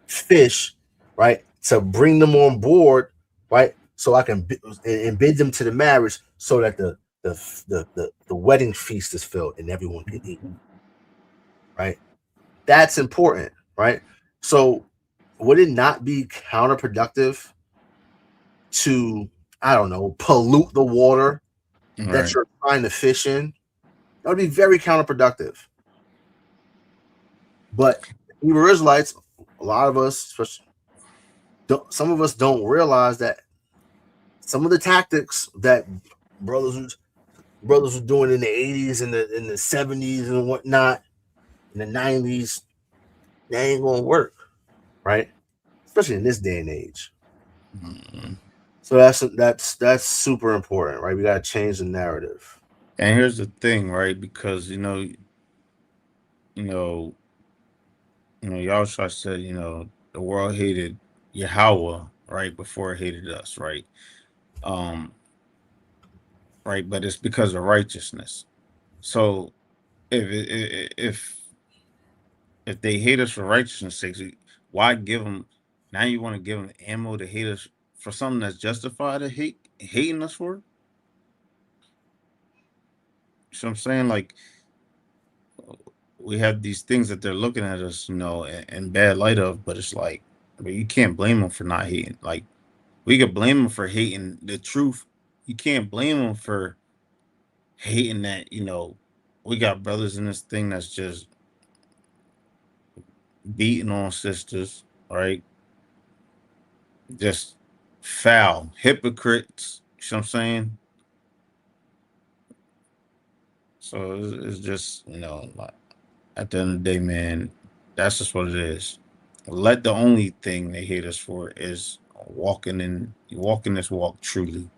fish, right, to bring them on board, right? So I can bid them to the marriage, so that the wedding feast is filled and everyone can eat, right? That's important, right? So would it not be counterproductive to, I don't know, pollute the water that you're trying to fish in? That would be very counterproductive. But Hebrew Israelites, a lot of us, especially, some of us don't realize that some of the tactics that brothers were doing in the 80s and the 70s and whatnot, in the 90s, that ain't gonna work, right? Especially in this day and age. Mm-hmm. So that's super important, right? We gotta change the narrative. And here's the thing, right? Because Yahawashi said, the world hated Yahawah, right, before it hated us, right? Right, but it's because of righteousness. So if they hate us for righteousness' sake, why give them? Now you want to give them ammo to hate us for something that's justified to hating us for? So I'm saying, like, we have these things that they're looking at us, in bad light of, but it's like, you can't blame them for not hating. Like, we could blame them for hating the truth. You can't blame them for hating that, we got brothers in this thing that's just beating on sisters, right? Just foul hypocrites. You know what I'm saying? So it's just, like, at the end of the day, man, that's just what it is. Let the only thing they hate us for is walking this walk truly.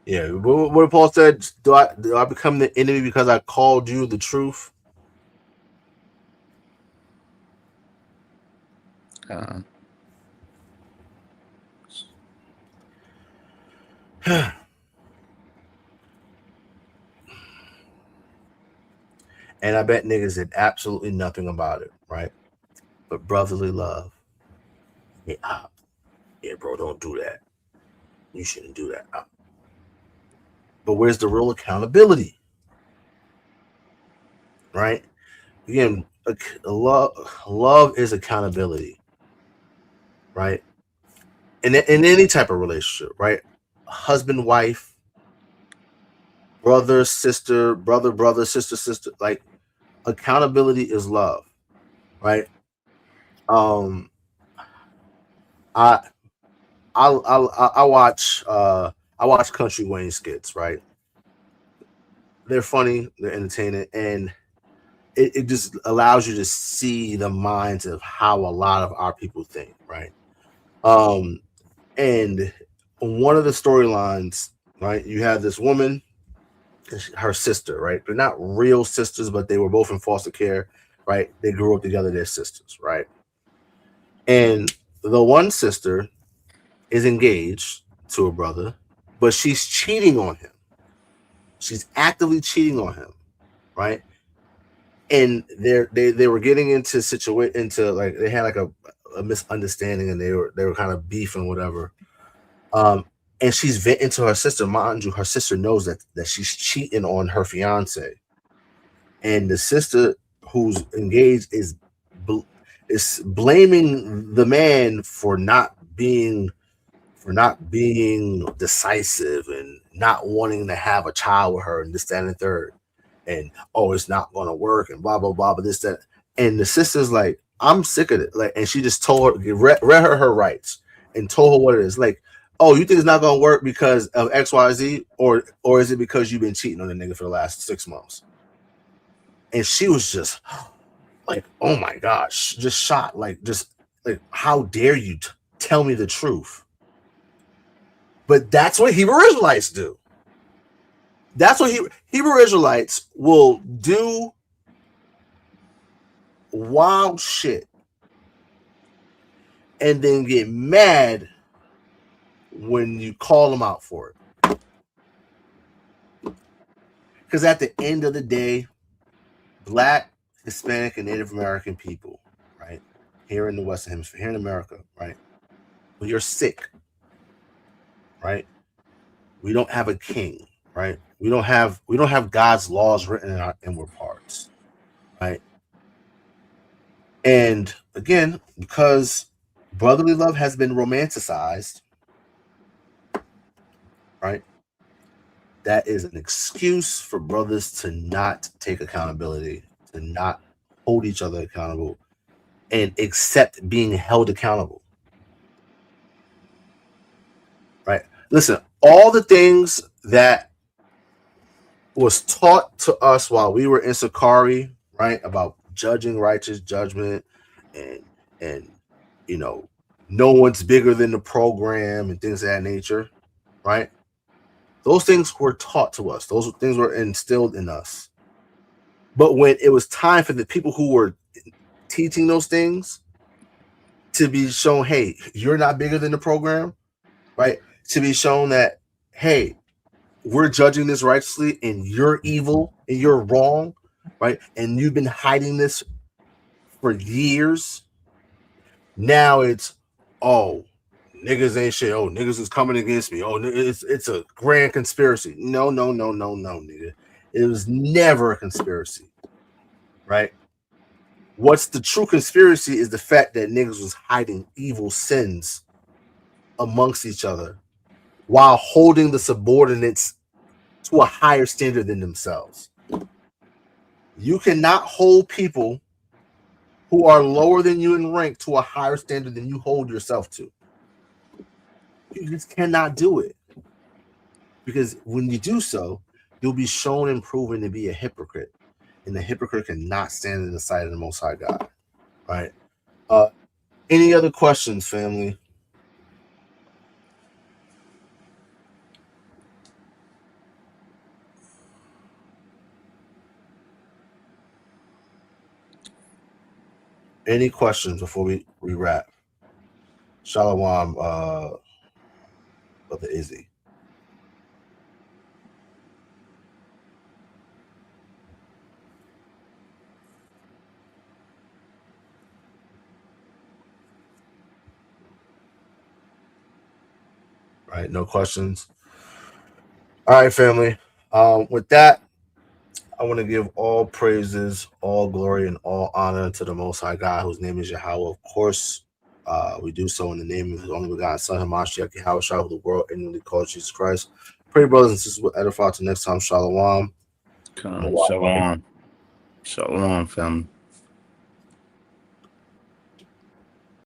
Yeah, what Paul said, do I become the enemy because I called you the truth? And I bet niggas did absolutely nothing about it, right? But brotherly love. Yeah, bro, don't do that. You shouldn't do that. But where's the real accountability? Right? Again, love is accountability, right? In any type of relationship, right? Husband, wife, brother, sister, brother, sister. Like, accountability is love, right? I watch Country Wayne skits, right? They're funny, they're entertaining, and it just allows you to see the minds of how a lot of our people think, right? And one of the storylines, right, you have this woman, her sister, right? They're not real sisters, but they were both in foster care, right? They grew up together, they're sisters, right? And the one sister is engaged to a brother, but she's cheating on him. She's actively cheating on him, right? And they were getting into like they had like a misunderstanding, and they were kind of beefing, whatever. And she's venting to her sister. Mind you, her sister knows that she's cheating on her fiance, and the sister who's engaged is blaming the man for not being decisive and not wanting to have a child with her, and this, that, and the third. And it's not gonna work, and blah blah blah, but this, that. And the sister's like, I'm sick of it. Like, and she just told her, read her rights and told her what it is. Like, oh, you think it's not gonna work because of XYZ, or is it because you've been cheating on the nigga for the last 6 months? And she was just like, oh my gosh, just shocked, like, how dare you tell me the truth? But that's what Hebrew Israelites do. That's what Hebrew Israelites will do. Wild shit, and then get mad when you call them out for it. Because at the end of the day, Black, Hispanic, and Native American people, right, here in the Western Hemisphere, here in America, right, when you're sick, right, we don't have a king, right, we don't have God's laws written in our inward parts, right. And again, because brotherly love has been romanticized, right, that is an excuse for brothers to not take accountability, to not hold each other accountable, and accept being held accountable. Right? Listen, all the things that was taught to us while we were in Sakari, right? About judging righteous judgment and you know, no one's bigger than the program and things of that nature, right? Those things were taught to us. Those things were instilled in us. But when it was time for the people who were teaching those things to be shown, hey, you're not bigger than the program, right? To be shown that, hey, we're judging this righteously and you're evil and you're wrong, right? And you've been hiding this for years. Now it's, oh, niggas ain't shit. Oh, niggas is coming against me. Oh, it's a grand conspiracy. No, nigga. It was never a conspiracy, right? What's the true conspiracy is the fact that niggas was hiding evil sins amongst each other while holding the subordinates to a higher standard than themselves. You cannot hold people who are lower than you in rank to a higher standard than you hold yourself to. You just cannot do it. Because when you do so, you'll be shown and proven to be a hypocrite. And the hypocrite cannot stand in the sight of the Most High God. Right? Any other questions, family? Any questions before we wrap? Shalawam, Brother Izzy. Right, no questions. All right, family. With that, I want to give all praises, all glory, and all honor to the Most High God, whose name is Yahawah. Of course, we do so in the name of His only begotten Son, Yahawashi, who the world inwardly calls Jesus Christ. Pray, brothers and sisters, will edify till next time. Shalawam. Shalom. Shalom, family.